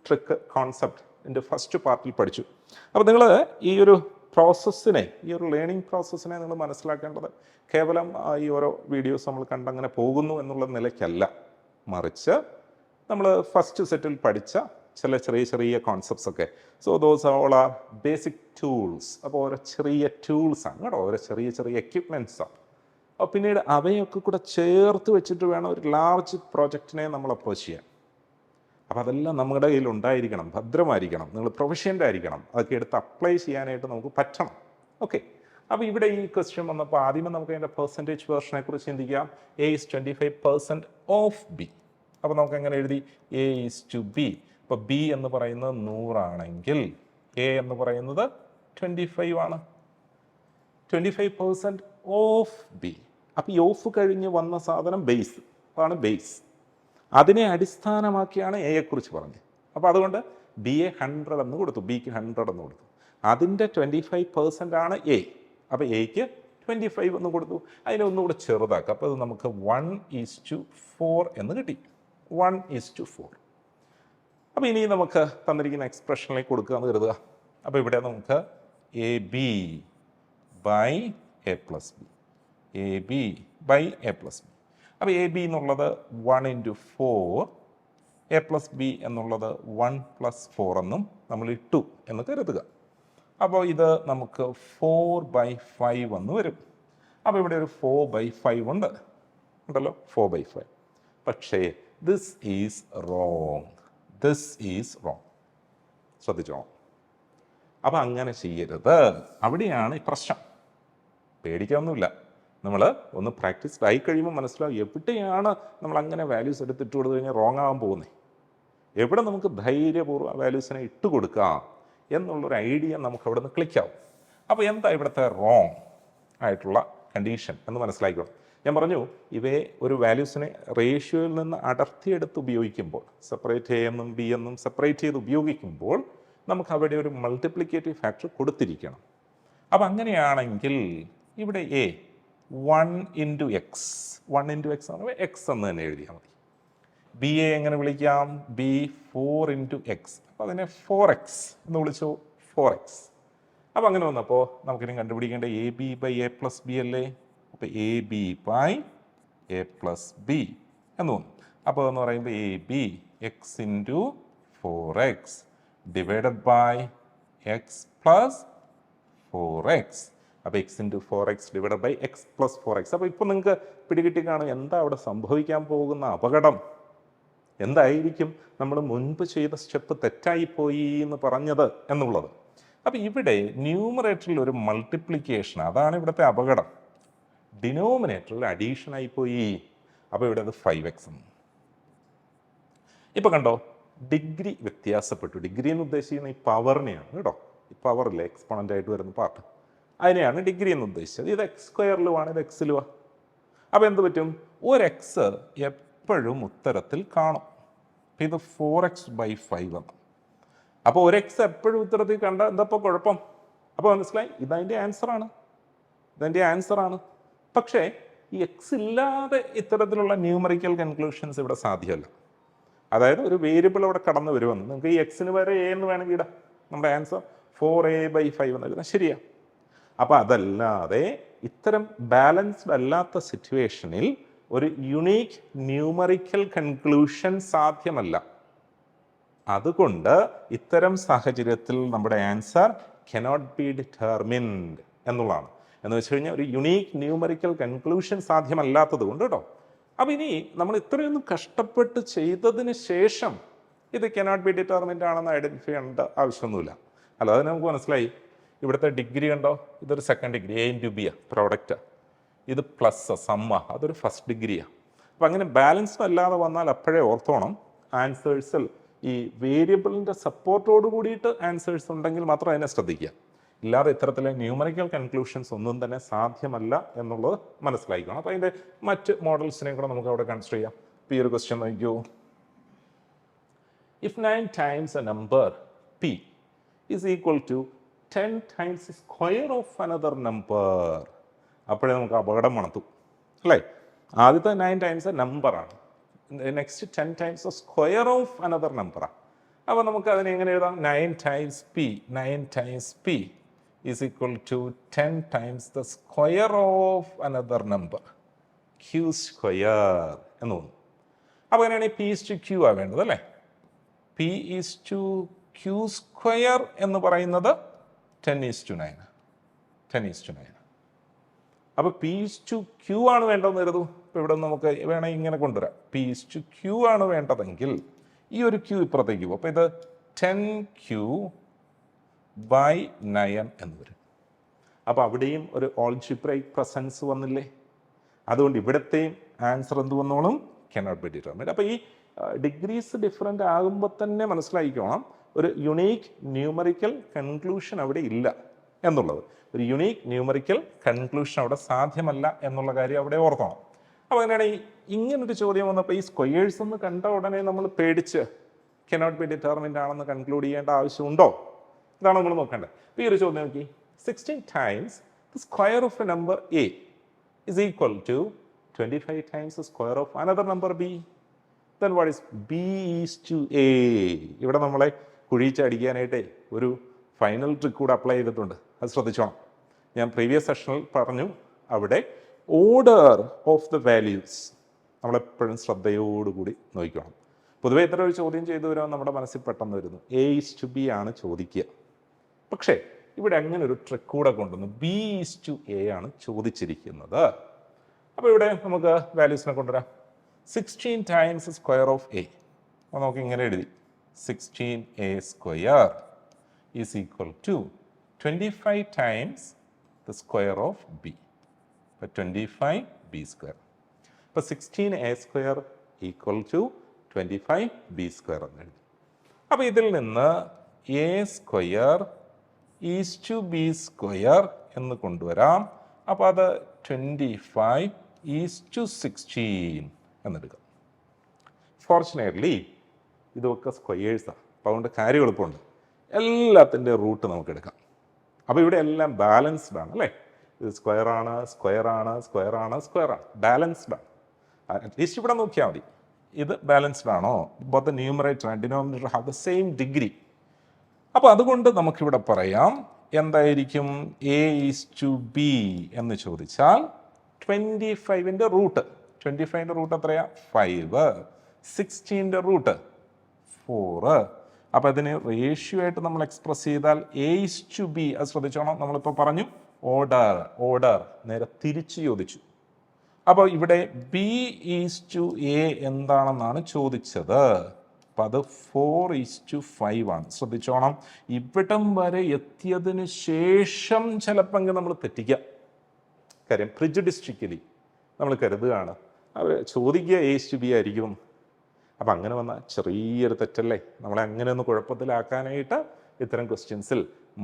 ട്രിക്ക് കോൺസെപ്റ്റ് എൻ്റെ ഫസ്റ്റ് പാർട്ടിൽ പഠിച്ചു. അപ്പോൾ നിങ്ങൾ ഈ ഒരു പ്രോസസ്സിനെ, ഈ ഒരു ലേണിംഗ് പ്രോസസ്സിനെ നിങ്ങൾ മനസ്സിലാക്കേണ്ടത് കേവലം ഈ ഓരോ വീഡിയോസ് നമ്മൾ കണ്ടങ്ങനെ പോകുന്നു എന്നുള്ള നിലയ്ക്കല്ല, മറിച്ച് നമ്മൾ ഫസ്റ്റ് സെറ്റിൽ പഠിച്ച ചില ചെറിയ കോൺസെപ്റ്റ്സ് ഒക്കെ. So those all are basic tools. അപ്പോൾ ഓരോ ചെറിയ ടൂൾസാണ് കേട്ടോ, ഓരോ ചെറിയ എക്യുപ്മെൻറ്റ്സാണ്. അപ്പോൾ പിന്നീട് അവയൊക്കെ കൂടെ ചേർത്ത് വെച്ചിട്ട് വേണം ഒരു ലാർജ് പ്രോജക്റ്റിനെ നമ്മൾ അപ്രോച്ച് ചെയ്യാൻ. അപ്പോൾ അതെല്ലാം നമ്മുടെ കയ്യിൽ ഉണ്ടായിരിക്കണം, ഭദ്രമായിരിക്കണം, നിങ്ങൾ പ്രൊഫഷ്യൻ്റ് ആയിരിക്കണം. അതൊക്കെ എടുത്ത് അപ്ലൈ ചെയ്യാനായിട്ട് നമുക്ക് പറ്റണം. ഓക്കെ. അപ്പോൾ ഇവിടെ ഈ ക്വസ്റ്റ്യൻ വന്നപ്പോൾ ആദ്യമേ നമുക്ക് അതിൻ്റെ പെർസെൻറ്റേജ് വേർഷനെ കുറിച്ച് ചിന്തിക്കാം. A is 25% of B. അപ്പോൾ നമുക്ക് എങ്ങനെ എഴുതി? A is to B. അപ്പോൾ B എന്ന് പറയുന്നത് 100 ആണെങ്കിൽ A എന്ന് പറയുന്നത് 25 ആണ്. 25% ഓഫ് B. അപ്പോൾ ഈ ഓഫ് കഴിഞ്ഞ് വന്ന സാധനം ബേസ്, അതാണ് ബേസ്. അതിനെ അടിസ്ഥാനമാക്കിയാണ് എയെക്കുറിച്ച് പറഞ്ഞത്. അപ്പോൾ അതുകൊണ്ട് ബിയെ 100 എന്ന് കൊടുത്തു, ബിക്ക് 100 എന്ന് കൊടുത്തു. അതിൻ്റെ 25% ആണ് എ. അപ്പോൾ എയ്ക്ക് 25 എന്ന് കൊടുത്തു, അതിനെ ഒന്നുകൂടെ ചെറുതാക്കുക. അപ്പോൾ അത് നമുക്ക് 1:4 എന്ന് കിട്ടി. 1:4. അപ്പോൾ ഇനി നമുക്ക് തന്നിരിക്കുന്ന എക്സ്പ്രഷനിലേക്ക് കൊടുക്കുക എന്ന് കരുതുക. അപ്പോൾ ഇവിടെ നമുക്ക് AB by A plus B, AB by A plus B. അപ്പോൾ AB എന്നുള്ളത് 1:4, A പ്ലസ് ബി എന്നുള്ളത് 1+4 എന്നും നമ്മൾ ഇട്ടു എന്ന് കരുതുക. അപ്പോൾ ഇത് നമുക്ക് 4/5 എന്ന് വരും. അപ്പോൾ ഇവിടെ ഒരു 4/5 ഉണ്ടല്ലോ, 4/5. പക്ഷേ ദിസ് ഈസ് റോങ്, ശ്രദ്ധിച്ചോ. അപ്പം അങ്ങനെ ചെയ്യരുത്, അവിടെയാണ് ഈ പ്രശ്നം. പേടിക്കാനൊന്നുമില്ല, നമ്മൾ ഒന്ന് പ്രാക്ടീസ്ഡ് ആയി കഴിയുമ്പോൾ മനസ്സിലാവും എവിടെയാണ് നമ്മൾ അങ്ങനെ വാല്യൂസ് എടുത്തിട്ട് കൊടുത്തു കഴിഞ്ഞാൽ റോങ് ആകാൻ പോകുന്നത്, എവിടെ നമുക്ക് ധൈര്യപൂർവ്വം വാല്യൂസിനെ ഇട്ട് കൊടുക്കാം എന്നുള്ളൊരു ഐഡിയ നമുക്ക് അവിടെ നിന്ന് ക്ലിക്കാവും. അപ്പോൾ എന്താ ഇവിടുത്തെ റോങ് ആയിട്ടുള്ള കണ്ടീഷൻ എന്ന് മനസ്സിലാക്കിക്കോളും. ഞാൻ പറഞ്ഞു, ഇവയെ ഒരു വാല്യൂസിനെ റേഷ്യോയിൽ നിന്ന് അടർത്തിയെടുത്ത് ഉപയോഗിക്കുമ്പോൾ, സെപ്പറേറ്റ് എ എന്നും ബി എന്നും സെപ്പറേറ്റ് ചെയ്ത് ഉപയോഗിക്കുമ്പോൾ നമുക്ക് അവിടെ ഒരു മൾട്ടിപ്ലിക്കേറ്റീവ് ഫാക്ടർ കൊടുത്തിരിക്കണം. അപ്പം അങ്ങനെയാണെങ്കിൽ ഇവിടെ എ 1x എന്ന് പറയുമ്പോൾ എക്സ് എന്ന് തന്നെ എഴുതിയാൽ മതി. ബി എ എങ്ങനെ വിളിക്കാം? ബി 4x, അപ്പോൾ അതിനെ 4x എന്ന് വിളിച്ചു, 4x. അപ്പോൾ അങ്ങനെ വന്നപ്പോൾ നമുക്കിനി കണ്ടുപിടിക്കേണ്ട A B by A plus B അല്ലേ. അപ്പോൾ A B by A plus B എന്ന് വന്നു. അപ്പോൾ എന്ന് പറയുമ്പോൾ A B X into 4x divided by X plus 4x. അപ്പോൾ X into 4x divided by X plus 4x. അപ്പോൾ ഇപ്പോൾ നിങ്ങൾക്ക് പിടികിട്ടി കാണും എന്താ അവിടെ സംഭവിക്കാൻ പോകുന്ന അപകടം എന്തായിരിക്കും, നമ്മൾ മുൻപ് ചെയ്ത സ്റ്റെപ്പ് തെറ്റായിപ്പോയി എന്ന് പറഞ്ഞത് എന്നുള്ളത്. അപ്പോൾ ഇവിടെ ന്യൂമറേറ്ററിൽ ഒരു മൾട്ടിപ്ലിക്കേഷൻ, അതാണ് ഇവിടുത്തെ അപകടം. ഡിനോമിനേറ്ററിൽ അഡീഷൻ ആയിപ്പോയി. അപ്പോൾ ഇവിടെ അത് 5x. ഇപ്പോൾ കണ്ടോ, ഡിഗ്രി വ്യത്യാസപ്പെട്ടു. ഡിഗ്രി എന്ന് ഉദ്ദേശിക്കുന്ന ഈ പവറിനെയാണ് കേട്ടോ, ഈ പവറിലെ എക്സ്പോണൻ്റ് ആയിട്ട് വരുന്ന പാർട്ട്, അതിനെയാണ് ഡിഗ്രി എന്ന് ഉദ്ദേശിച്ചത്. ഇത് x² ഇത് എക്സിലുവാ. അപ്പോൾ എന്ത് പറ്റും, ഒരു എക്സ് എപ്പോഴും ഉത്തരത്തിൽ കാണും. ഇത് 4x/5 എന്ന്. അപ്പോൾ ഒരു എക്സ് എപ്പോഴും ഉത്തരത്തിൽ കണ്ട എന്തപ്പോൾ കുഴപ്പം? അപ്പോൾ മനസ്സിലായി, ഇതതിൻ്റെ ആൻസറാണ്. പക്ഷേ ഈ എക്സ് ഇല്ലാതെ ഇത്തരത്തിലുള്ള ന്യൂമറിക്കൽ കൺക്ലൂഷൻസ് ഇവിടെ സാധ്യമല്ല. അതായത് ഒരു വേരിയബിൾ അവിടെ കടന്നു വരുമെന്ന്, നിങ്ങൾക്ക് ഈ എക്സിന് വരെ എ എന്ന് വേണമെങ്കിൽ ഇടാം. നമ്മുടെ ആൻസർ 4a/5 എന്ന് എഴുതാം, ശരിയാ. അപ്പോൾ അതല്ലാതെ ഇത്തരം ബാലൻസ്ഡ് അല്ലാത്ത സിറ്റുവേഷനിൽ ഒരു യുണീക്ക് ന്യൂമറിക്കൽ കൺക്ലൂഷൻ സാധ്യമല്ല. അതുകൊണ്ട് ഇത്തരം സാഹചര്യത്തിൽ നമ്മുടെ ആൻസർ കനോട്ട് ബി ഡിറ്റർമിൻഡ് എന്നുള്ളതാണ്. എന്ന് വെച്ച് കഴിഞ്ഞാൽ ഒരു യുണീക്ക് ന്യൂമറിക്കൽ കൺക്ലൂഷൻ സാധ്യമല്ലാത്തത് കൊണ്ട് കേട്ടോ. അപ്പോൾ ഇനി നമ്മൾ ഇത്രയൊന്നും കഷ്ടപ്പെട്ട് ചെയ്തതിന് ശേഷം ഇത് കനോട്ട് ബി ഡിറ്റർമിൻഡ് ആണെന്ന് ഐഡൻറ്റിഫൈ ചെയ്യേണ്ട ആവശ്യമൊന്നുമില്ല. അല്ലാതെ നമുക്ക് മനസ്സിലായി, ഇവിടുത്തെ ഡിഗ്രി കണ്ടോ, ഇതൊരു second degree, A into B product, ഇത് പ്ലസ് സമ്മ, അതൊരു ഫസ്റ്റ് ഡിഗ്രിയാണ്. അപ്പം അങ്ങനെ ബാലൻസ്ഡ് അല്ലാതെ വന്നാൽ അപ്പോഴേ ഓർത്തോണം, ആൻസേഴ്സിൽ ഈ വേരിയബിളിൻ്റെ സപ്പോർട്ടോട് കൂടിയിട്ട് ആൻസേഴ്സ് ഉണ്ടെങ്കിൽ മാത്രം അതിനെ ശ്രദ്ധിക്കുക. ഇല്ലാതെ ഇത്തരത്തിലെ ന്യൂമറിക്കൽ കൺക്ലൂഷൻസ് ഒന്നും തന്നെ സാധ്യമല്ല എന്നുള്ളത് മനസ്സിലാക്കണം. അപ്പോൾ അതിൻ്റെ മറ്റ് മോഡൽസിനെയും കൂടെ നമുക്ക് അവിടെ കൺസിഡർ ചെയ്യാം. ഇപ്പോൾ ഈ ഒരു ക്വസ്റ്റ്യൻ നോക്കൂ. If 9 times a number p is equal to 10 times the square of another number, അപ്പോഴേ നമുക്ക് അപകടം മണത്തു അല്ലേ. ആദ്യത്തെ 9 times എ നമ്പറാണ്, next 10 times the square of another number. അപ്പോൾ നമുക്ക് അതിനെ എങ്ങനെ എഴുതാം? 9 times p is equal to 10 times the square of another number, q square എന്ന് തോന്നുന്നു. അപ്പോൾ അങ്ങനെയാണെങ്കിൽ p is to q ആ വേണ്ടത് അല്ലേ. p is to q square എന്ന് പറയുന്നത് 10:9. അപ്പോൾ p is to q ആണ് വേണ്ടതെന്ന് കരുതൂ. ഇപ്പോൾ ഇവിടെ നമുക്ക് വേണമെങ്കിൽ ഇങ്ങനെ കൊണ്ടുവരാം. p is to q ആണ് വേണ്ടതെങ്കിൽ ഈ ഒരു q ഇപ്പുറത്തേക്ക് പോകും. അപ്പോൾ ഇത് 10q/9 എന്ന് വരും. അപ്പോൾ അവിടെയും ഒരു ഓൾജിബ്രൈക് പ്രസൻസ് വന്നില്ലേ. അതുകൊണ്ട് ഇവിടത്തെയും ആൻസർ എന്ത് വന്നോളും? Cannot be determined. അപ്പോൾ ഈ ഡിഗ്രീസ് ഡിഫറെൻ്റ് ആകുമ്പോൾ തന്നെ മനസ്സിലാക്കിക്കോണം, ഒരു യുണീക്ക് ന്യൂമറിക്കൽ കൺക്ലൂഷൻ അവിടെ ഇല്ല എന്നുള്ളത്. ഒരു യുണീക്ക് ന്യൂമറിക്കൽ കൺക്ലൂഷൻ അവിടെ സാധ്യമല്ല എന്നുള്ള കാര്യം അവിടെ ഓർക്കണം. അപ്പോൾ അങ്ങനെയാണെങ്കിൽ ഇങ്ങനൊരു ചോദ്യം വന്നപ്പോൾ ഈ സ്ക്വയേഴ്സ് എന്ന് കണ്ട ഉടനെ നമ്മൾ പേടിച്ച് കനോട്ട് ബി ഡിറ്റർമിൻഡ് ആണെന്ന് കൺക്ലൂഡ് ചെയ്യേണ്ട ആവശ്യമുണ്ടോ? ഇതാണ് നമ്മൾ നോക്കേണ്ടത്. ഇപ്പോൾ ഈ ഒരു ചോദ്യം നോക്കി, 16 times The square of a number a is equal to 25 times the square of another number b. Then what is b is to a? ഇവിടെ നമ്മളെ കുഴിച്ചടിക്കാനായിട്ടേ ഒരു ഫൈനൽ ട്രിക്ക് കൂടെ അപ്ലൈ ചെയ്തിട്ടുണ്ട്. അത് ശ്രദ്ധിച്ചോണം. ഞാൻ പ്രീവിയസ് സെഷനിൽ പറഞ്ഞു, അവിടെ ഓർഡർ ഓഫ് ദ വാല്യൂസ് നമ്മളെപ്പോഴും ശ്രദ്ധയോടുകൂടി നോക്കണം. പൊതുവേ ഇത്ര ഒരു ചോദ്യം ചെയ്തു വരുമ്പോൾ നമ്മുടെ മനസ്സിൽ പെട്ടെന്ന് വരുന്നു എ ഈസ് ടു ബി ആണ് ചോദിക്കുക. പക്ഷേ ഇവിടെ അങ്ങനെ ഒരു ട്രിക്ക് കൂടെ കൊണ്ടുവന്നു, ബി ഈസ് ടു എ ആണ് ചോദിച്ചിരിക്കുന്നത്. അപ്പോൾ ഇവിടെ നമുക്ക് വാല്യൂസിനെ കൊണ്ടുവരാം. 16 ടൈംസ് സ്ക്വയർ ഓഫ് എ, അപ്പോൾ നമുക്ക് ഇങ്ങനെ എഴുതി 16a square is equal to 25 times the square of B. അപ്പോൾ 25b സ്ക്വയർ. അപ്പോൾ 16a square equal to 25b square എന്ന് എഴുതി. അപ്പോൾ ഇതിൽ നിന്ന് A square is to B square എന്ന് കൊണ്ടുവരാം. അപ്പോൾ അത് 25 ഈസ് ടു 16 എന്നെടുക്കാം. ഫോർച്ചുനേറ്റ്ലി ഇതൊക്കെ സ്ക്വയേഴ്സാണ്, അപ്പോൾ അതുകൊണ്ട് കാര്യം എളുപ്പമുണ്ട്. എല്ലാത്തിൻ്റെ റൂട്ട് നമുക്ക് എടുക്കാം. അപ്പോൾ ഇവിടെ എല്ലാം ബാലൻസ്ഡ് ആണ് അല്ലേ? ഇത് സ്ക്വയറാണ്, സ്ക്വയറാണ്, സ്ക്വയറാണ്, സ്ക്വയറാണ്, ബാലൻസ്ഡ് ആണ്. അറ്റ്ലീസ്റ്റ് ഇവിടെ നോക്കിയാൽ മതി, ഇത് ബാലൻസ്ഡ് ആണോ? Both the numerator and denominator have the same degree. അപ്പോൾ അതുകൊണ്ട് നമുക്കിവിടെ പറയാം എന്തായിരിക്കും എ ഈസ് ടു ബി എന്ന് ചോദിച്ചാൽ 25ൻ്റെ റൂട്ട്, 25ൻ്റെ റൂട്ട് എത്രയാ? 5. 16ൻ്റെ റൂട്ട് 4. അപ്പോൾ അതിന് റേഷ്യോ ആയിട്ട് നമ്മൾ എക്സ്പ്രസ് ചെയ്താൽ എ ഈസ് ടു ബി, അത് ശ്രദ്ധിച്ചോണം. നമ്മളിപ്പോൾ പറഞ്ഞു ഓർഡർ നേരെ തിരിച്ച് ചോദിച്ചു. അപ്പോൾ ഇവിടെ ബി ഈസ് ടു എ എന്താണെന്നാണ് ചോദിച്ചത്. അപ്പം അത് 4:5 ആണ്. ശ്രദ്ധിച്ചോണം, ഇവിടം വരെ എത്തിയതിന് ശേഷം ചിലപ്പോൾ നമ്മൾ തെറ്റിക്കാം. കാര്യം പ്രിജുഡിസ്റ്റിക്കലി നമ്മൾ കരുതുകയാണ് അവർ ചോദിക്കുക എ ഈസ് ടു ബി ആയിരിക്കും. അപ്പം അങ്ങനെ വന്ന ചെറിയൊരു തെറ്റല്ലേ, നമ്മളെ അങ്ങനെ ഒന്ന് കുഴപ്പത്തിലാക്കാനായിട്ട് ഇത്തരം ക്വസ്റ്റ്യൻസിൽ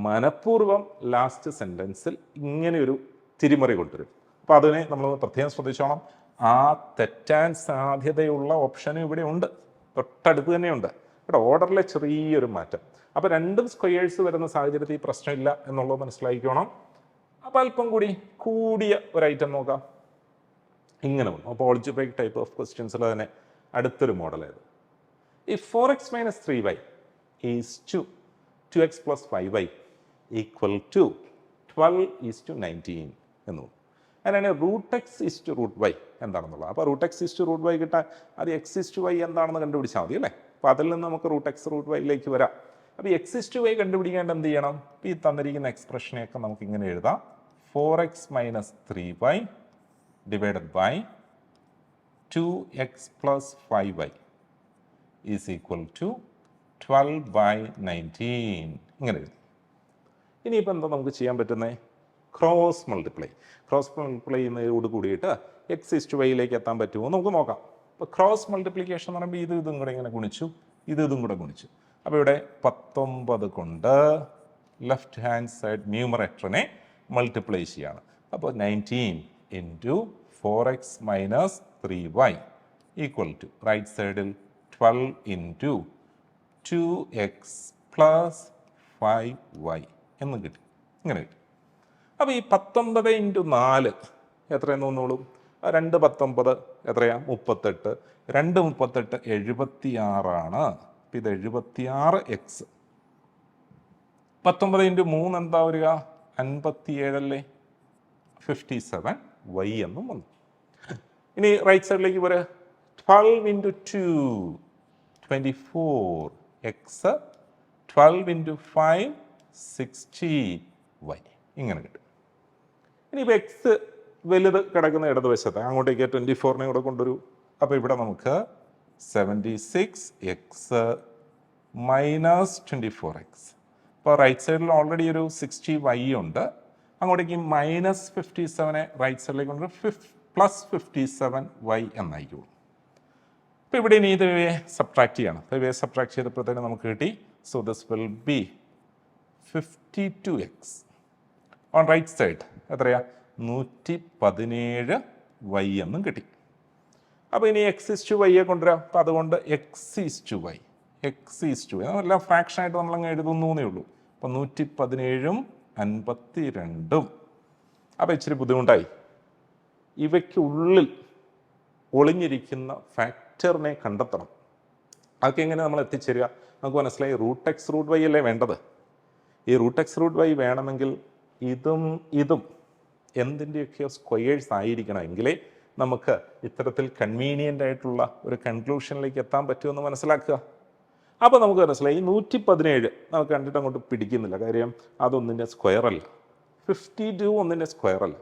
മനഃപൂർവ്വം ലാസ്റ്റ് സെൻറ്റൻസിൽ ഇങ്ങനെയൊരു തിരിമറി കൊണ്ടുവരും. അപ്പോൾ അതിനെ നമ്മൾ പ്രത്യേകം ശ്രദ്ധിച്ചോണം. ആ തെറ്റാൻ സാധ്യതയുള്ള ഓപ്ഷനും ഇവിടെ ഉണ്ട്, തൊട്ടടുത്ത് തന്നെയുണ്ട്. ഇവിടെ ഓർഡറിലെ ചെറിയൊരു മാറ്റം. അപ്പോൾ രണ്ടും സ്ക്വയേഴ്സ് വരുന്ന സാഹചര്യത്തിൽ പ്രശ്നമില്ല എന്നുള്ളത് മനസ്സിലാക്കിക്കോണം. അപ്പോൾ അല്പം കൂടി കൂടിയ ഒരു ഐറ്റം നോക്കാം. ഇങ്ങനെ വന്നു. അപ്പോൾ ഓൾജിബ്രൈക് ടൈപ്പ് ഓഫ് ക്വസ്റ്റ്യൻസിൽ തന്നെ അടുത്തൊരു മോഡലായത്. ഈ 4x - 3y is to 2x + 5y equal to 12:19 എന്ന് തോന്നുന്നു. അതിനാണ് √x/√y എന്താണെന്നുള്ളത്. അപ്പോൾ √x/√y കിട്ടാൻ അത് x/y എന്താണെന്ന് കണ്ടുപിടിച്ചാൽ മതി അല്ലേ? അപ്പോൾ അതിൽ നിന്ന് നമുക്ക് √x/√y വരാം. അപ്പോൾ x/y കണ്ടുപിടിക്കേണ്ട എന്ത് ചെയ്യണം? ഈ തന്നിരിക്കുന്ന എക്സ്പ്രഷനെയൊക്കെ നമുക്ക് ഇങ്ങനെ എഴുതാം. 4x - 3y divided by 2x + 5y is equal to 12/19 ഇങ്ങനെ എഴുതി. ഇനിയിപ്പോൾ എന്താ നമുക്ക് ചെയ്യാൻ പറ്റുന്നത്? ക്രോസ് മൾട്ടിപ്ലൈ ചെയ്യുന്നതോട് കൂടിയിട്ട് x/y എത്താൻ പറ്റുമോ നമുക്ക് നോക്കാം. അപ്പോൾ ക്രോസ് മൾട്ടിപ്ലിക്കേഷൻ എന്ന് പറയുമ്പോൾ ഇതും കൂടെ ഇങ്ങനെ ഗുണിച്ചു, ഇതും കൂടെ ഗുണിച്ചു. അപ്പോൾ ഇവിടെ 19 കൊണ്ട് ലെഫ്റ്റ് ഹാൻഡ് സൈഡ് ന്യൂമറേറ്ററിനെ മൾട്ടിപ്ലൈ ചെയ്യാണ്. അപ്പോൾ 19 × 4x - 3y equal to right സൈഡിൽ 12 × 2x + 5y എന്ന് കിട്ടി. ഇങ്ങനെ കിട്ടി. അപ്പോൾ ഈ 19 × 4 എത്രയെന്ന് തോന്നുള്ളൂ? 2 19 എത്രയാ? 38. 2 38 76 ആണ്. അപ്പോൾ ഇത് 76x. 19 × 3 എന്താ വരിക? 57 അല്ലേ? 57y എന്നും വന്നു. ഇനി റൈറ്റ് സൈഡിലേക്ക് പോരെ. 12 × 2 24x. 12 × 5 60y ഇങ്ങനെ കിട്ടും. ഇനിയിപ്പോൾ എക്സ് വലുത് കിടക്കുന്ന ഇടതുവശത്ത് അങ്ങോട്ടേക്ക് 24നെ കൂടെ കൊണ്ടുവരൂ. അപ്പോൾ ഇവിടെ നമുക്ക് 76x - 24x. അപ്പോൾ റൈറ്റ് സൈഡിൽ ഓൾറെഡി ഒരു 60y ഉണ്ട്. അങ്ങോട്ടേക്ക് -57നെ റൈറ്റ് സൈഡിലേക്ക് കൊണ്ടുവരും. +57y എന്നായിക്കോളും. അപ്പോൾ ഇവിടെ ഇനി ഇത് സബ്ട്രാക്ട് ചെയ്യണം. അപ്പോൾ ഇവയെ സബ്ട്രാക്ട് ചെയ്തപ്പോഴത്തേനും നമുക്ക് കിട്ടി. So this will be 52x. On right side എത്രയാ? 117y എന്നും കിട്ടി. അപ്പോൾ ഇനി x/y കൊണ്ടുവരാം. അപ്പോൾ അതുകൊണ്ട് x/y എല്ലാം ഫ്രാക്ഷനായിട്ട് നമ്മളങ്ങ് എഴുതുന്നേ ഉള്ളൂ. അപ്പോൾ 117ഉം 52ഉം അപ്പോൾ ഇച്ചിരി ബുദ്ധിമുട്ടായി. ഇവയ്ക്കുള്ളിൽ ഒളിഞ്ഞിരിക്കുന്ന ഫാക്ടറിനെ കണ്ടെത്തണം. അതൊക്കെ എങ്ങനെ നമ്മൾ എത്തിച്ചേരുക? നമുക്ക് മനസ്സിലായി റൂട്ട് എക്സ് റൂട്ട് വൈ അല്ലേ വേണ്ടത്. ഈ റൂട്ട് എക്സ് റൂട്ട് വൈ വേണമെങ്കിൽ ഇതും ഇതും എന്തിൻ്റെയൊക്കെയോ സ്ക്വയേഴ്സ് ആയിരിക്കണമെങ്കിലേ നമുക്ക് ഇത്തരത്തിൽ കൺവീനിയൻ്റ് ആയിട്ടുള്ള ഒരു കൺക്ലൂഷനിലേക്ക് എത്താൻ പറ്റുമെന്ന് മനസ്സിലാക്കുക. അപ്പോൾ നമുക്ക് മനസ്സിലായി 117 നമുക്ക് കണ്ടിട്ട് അങ്ങോട്ട് പിടിക്കുന്നില്ല. കാര്യം അതൊന്നിൻ്റെ സ്ക്വയറല്ല, 52 ഒന്നിൻ്റെ സ്ക്വയറല്ല.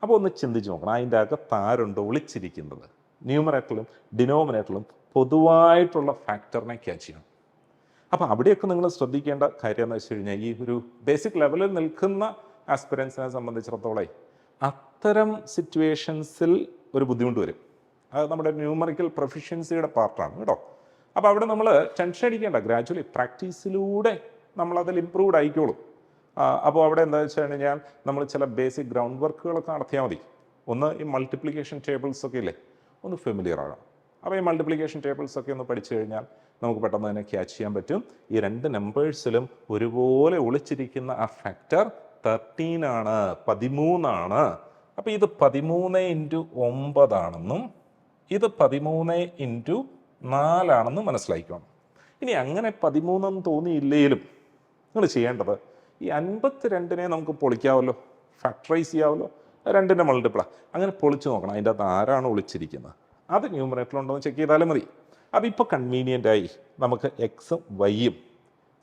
അപ്പോൾ ഒന്ന് ചിന്തിച്ച് നോക്കണം, അതിൻ്റെ അകത്ത് ആരുണ്ടോ ഒളിച്ചിരിക്കുന്നത്? ന്യൂമറേറ്ററിലും ഡിനോമിനേറ്ററിലും പൊതുവായിട്ടുള്ള ഫാക്ടറിനെ ക്യാച്ച് ചെയ്യണം. അപ്പോൾ അവിടെയൊക്കെ നിങ്ങൾ ശ്രദ്ധിക്കേണ്ട കാര്യം എന്ന് വെച്ച് കഴിഞ്ഞാൽ, ഈ ഒരു ബേസിക് ലെവലിൽ നിൽക്കുന്ന ആസ്പിരൻസിനെ സംബന്ധിച്ചിടത്തോളം അത്തരം സിറ്റുവേഷൻസിൽ ഒരു ബുദ്ധിമുട്ട് വരും. അത് നമ്മുടെ ന്യൂമറിക്കൽ പ്രൊഫിഷ്യൻസിയുടെ പാർട്ടാണ് കേട്ടോ. അപ്പോൾ അവിടെ നമ്മൾ ടെൻഷൻ അടിക്കേണ്ട, ഗ്രാജുവലി പ്രാക്ടീസിലൂടെ നമ്മളതിൽ ഇമ്പ്രൂവ്ഡ് ആയിക്കോളും. അപ്പോൾ അവിടെ എന്താ വെച്ച് കഴിഞ്ഞാൽ നമ്മൾ ചില ബേസിക് ഗ്രൗണ്ട് വർക്കുകളൊക്കെ നടത്തിയാൽ മതി. ഒന്ന് ഈ മൾട്ടിപ്ലിക്കേഷൻ ടേബിൾസ് ഒക്കെ ഇല്ലേ, ഒന്ന് ഫെമിലിയർ ആകാം. അപ്പോൾ ഈ മൾട്ടിപ്ലിക്കേഷൻ ടേബിൾസ് ഒക്കെ ഒന്ന് പഠിച്ചു കഴിഞ്ഞാൽ നമുക്ക് പെട്ടെന്ന് തന്നെ ക്യാച്ച് ചെയ്യാൻ പറ്റും. ഈ രണ്ട് നമ്പേഴ്സിലും ഒരുപോലെ ഒളിച്ചിരിക്കുന്ന ആ ഫാക്ടർ 13 ആണ്, 13 ആണ്. അപ്പോൾ ഇത് 13 × 9 ആണെന്നും ഇത് 13 × 4 ആണെന്നും മനസ്സിലാക്കണം. ഇനി അങ്ങനെ 13 എന്ന് തോന്നിയില്ലെങ്കിലും നിങ്ങൾ ചെയ്യേണ്ടത് ഈ 52-നെ നമുക്ക് പൊളിക്കാമല്ലോ, ഫാക്ടറൈസ് ചെയ്യാമല്ലോ, 2ൻ്റെ മൾട്ടിപ്പിളാ. അങ്ങനെ പൊളിച്ച് നോക്കണം, അതിൻ്റെ അകത്ത് ആരാണ് ഒളിച്ചിരിക്കുന്നത്. അത് ന്യൂമറേറ്ററിലുണ്ടോ എന്ന് ചെക്ക് ചെയ്താലും മതി. അപ്പോൾ ഇപ്പോൾ കൺവീനിയൻ്റായി നമുക്ക് എക്സും വൈയും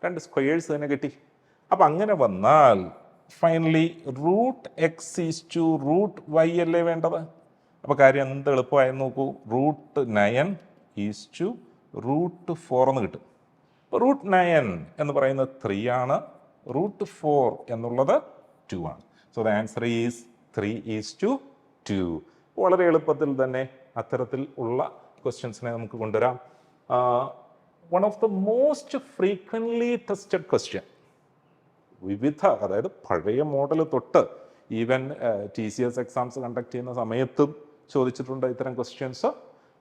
2 സ്ക്വയേഴ്സ് തന്നെ കിട്ടി. അപ്പം അങ്ങനെ വന്നാൽ finally root X is to root Y അല്ലേ വേണ്ടത്. അപ്പോൾ കാര്യം എന്ത് എളുപ്പമായെന്ന് നോക്കൂ, റൂട്ട് 9 ഈസ് ടു റൂട്ട് 4 എന്ന് കിട്ടും. അപ്പോൾ റൂട്ട് 9 എന്ന് പറയുന്നത് 3 ആണ്, റൂട്ട് 4 എന്നുള്ളത് 2 ആണ്. So the answer is 3 is to 2. വളരെ എളുപ്പത്തിൽ തന്നെ അത്തരത്തിൽ ഉള്ള ക്വസ്റ്റ്യൻസിനെ നമുക്ക് കൊണ്ടുവരാം. One of the most frequently tested question, വിവിധ, അതായത് പഴയ മോഡൽ തൊട്ട് ഈവൻ TCS എക്സാംസ് കണ്ടക്ട് ചെയ്യുന്ന സമയത്തും ചോദിച്ചിട്ടുണ്ട് ഇത്തരം ക്വസ്റ്റ്യൻസ്.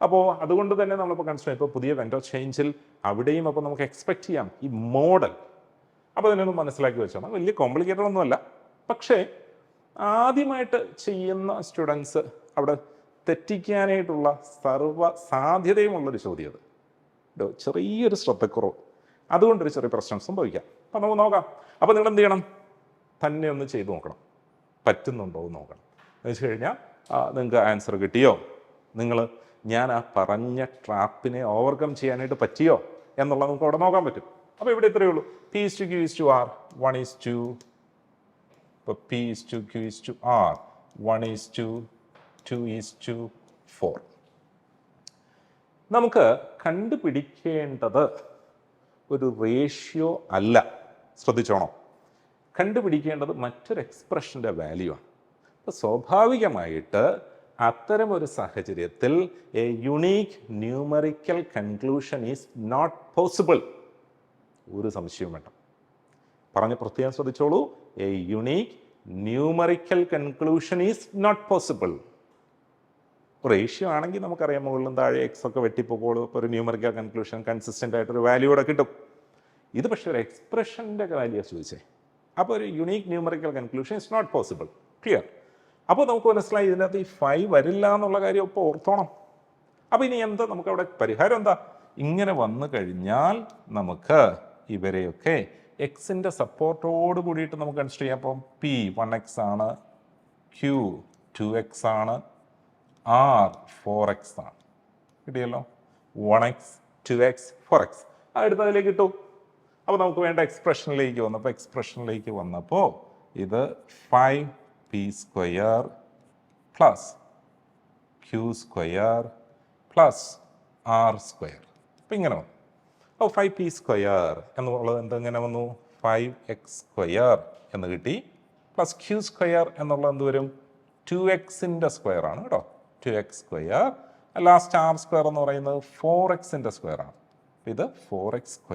അപ്പോൾ അതുകൊണ്ട് തന്നെ നമ്മളിപ്പോൾ കൺസിഡർ ഇപ്പോൾ പുതിയ വെൻഡർ ചേഞ്ചിൽ അവിടെയും അപ്പോൾ നമുക്ക് എക്സ്പെക്ട് ചെയ്യാം ഈ മോഡൽ. അപ്പോൾ അതിനൊന്ന് മനസ്സിലാക്കി വെച്ചാൽ വലിയ കോംപ്ലിക്കേറ്റഡ് ഒന്നുമല്ല. പക്ഷേ ആദ്യമായിട്ട് ചെയ്യുന്ന സ്റ്റുഡൻസ് അവിടെ തെറ്റിക്കാനായിട്ടുള്ള സർവ്വ സാധ്യതയുമുള്ളൊരു ചോദ്യം അത്. ചെറിയൊരു ശ്രദ്ധക്കുറവ്, അതുകൊണ്ടൊരു ചെറിയ പ്രശ്നം സംഭവിക്കാം. അപ്പം നമുക്ക് നോക്കാം. അപ്പോൾ നിങ്ങൾ എന്ത് ചെയ്യണം, തന്നെ ഒന്ന് ചെയ്ത് നോക്കണം, പറ്റുന്നുണ്ടോ എന്ന് നോക്കണം. എന്ന് വെച്ച് കഴിഞ്ഞാൽ നിങ്ങൾക്ക് ആൻസർ കിട്ടിയോ, നിങ്ങൾ ഞാൻ ആ പറഞ്ഞ ട്രാപ്പിനെ ഓവർകം ചെയ്യാനായിട്ട് പറ്റിയോ എന്നുള്ളത് നമുക്ക് അവിടെ നോക്കാൻ പറ്റും. അപ്പോൾ ഇവിടെ ഇത്രയേ ഉള്ളൂ. P is to Q is to R, 1 is to, ഇപ്പോൾ P is to Q is to R, 1 is to 2 is to 4. നമുക്ക് കണ്ടുപിടിക്കേണ്ടത് ഒരു റേഷ്യോ അല്ല, ശ്രദ്ധിച്ചോണം. കണ്ടുപിടിക്കേണ്ടത് മറ്റൊരു എക്സ്പ്രഷൻ്റെ വാല്യൂ ആണ്. അപ്പോൾ സ്വാഭാവികമായിട്ട് അത്തരം ഒരു സാഹചര്യത്തിൽ a unique numerical conclusion is not possible. ഒരു സംശയവും വേണ്ട, പറഞ്ഞ് പ്രത്യേകം ശ്രദ്ധിച്ചോളൂ. A unique numerical conclusion is not possible. Ratio ആണെങ്കിൽ നമുക്കറിയാം മുകളിലും താഴെ എക്സ് ഒക്കെ വെട്ടിപ്പോക്കോളൂ, ഇപ്പോൾ ഒരു ന്യൂമറിക്കൽ കൺക്ലൂഷൻ കൺസിസ്റ്റൻ്റ് ആയിട്ടൊരു വാല്യൂ കൂടെ കിട്ടും. ഇത് പക്ഷേ ഒരു എക്സ്പ്രഷൻ്റെ വാല്യൂ ചോദിച്ചേ. അപ്പോൾ ഒരു unique numerical conclusion is not possible. Clear? അപ്പോൾ നമുക്ക് മനസ്സിലായി ഇതിനകത്ത് ഈ 5 വരില്ല എന്നുള്ള കാര്യം ഇപ്പോൾ ഓർത്തോണം. അപ്പോൾ ഇനി എന്താ നമുക്കവിടെ പരിഹാരം എന്താ? ഇങ്ങനെ വന്നു കഴിഞ്ഞാൽ നമുക്ക് ഇവരെയൊക്കെ എക്സിൻ്റെ സപ്പോർട്ടോട് കൂടിയിട്ട് നമുക്ക് കൺസിഡർ ചെയ്യാം. അപ്പം P 1x ആണ്, Q 2x ആണ്, R 4x ആണ്. കിട്ടിയല്ലോ, 1x 2x 4x. ആ എടുത്തതിലേക്ക് കിട്ടും. അപ്പോൾ നമുക്ക് വേണ്ട എക്സ്പ്രഷനിലേക്ക് വന്നപ്പോൾ ഇത് 5p² plus q² plus r². അപ്പം ഇങ്ങനെ വന്നു. അപ്പോൾ 5p² എന്നുള്ളത് എന്തെങ്ങനെ വന്നു, 5x² എന്ന് കിട്ടി. പ്ലസ് q² എന്നുള്ളത് എന്ത് വരും, 2x-ൻ്റെ സ്ക്വയർ ആണ് കേട്ടോ, 2x². ലാസ്റ്റ് r² എന്ന് പറയുന്നത് 4x-ൻ്റെ സ്ക്വയർ ആണ്. ഇത് 4x²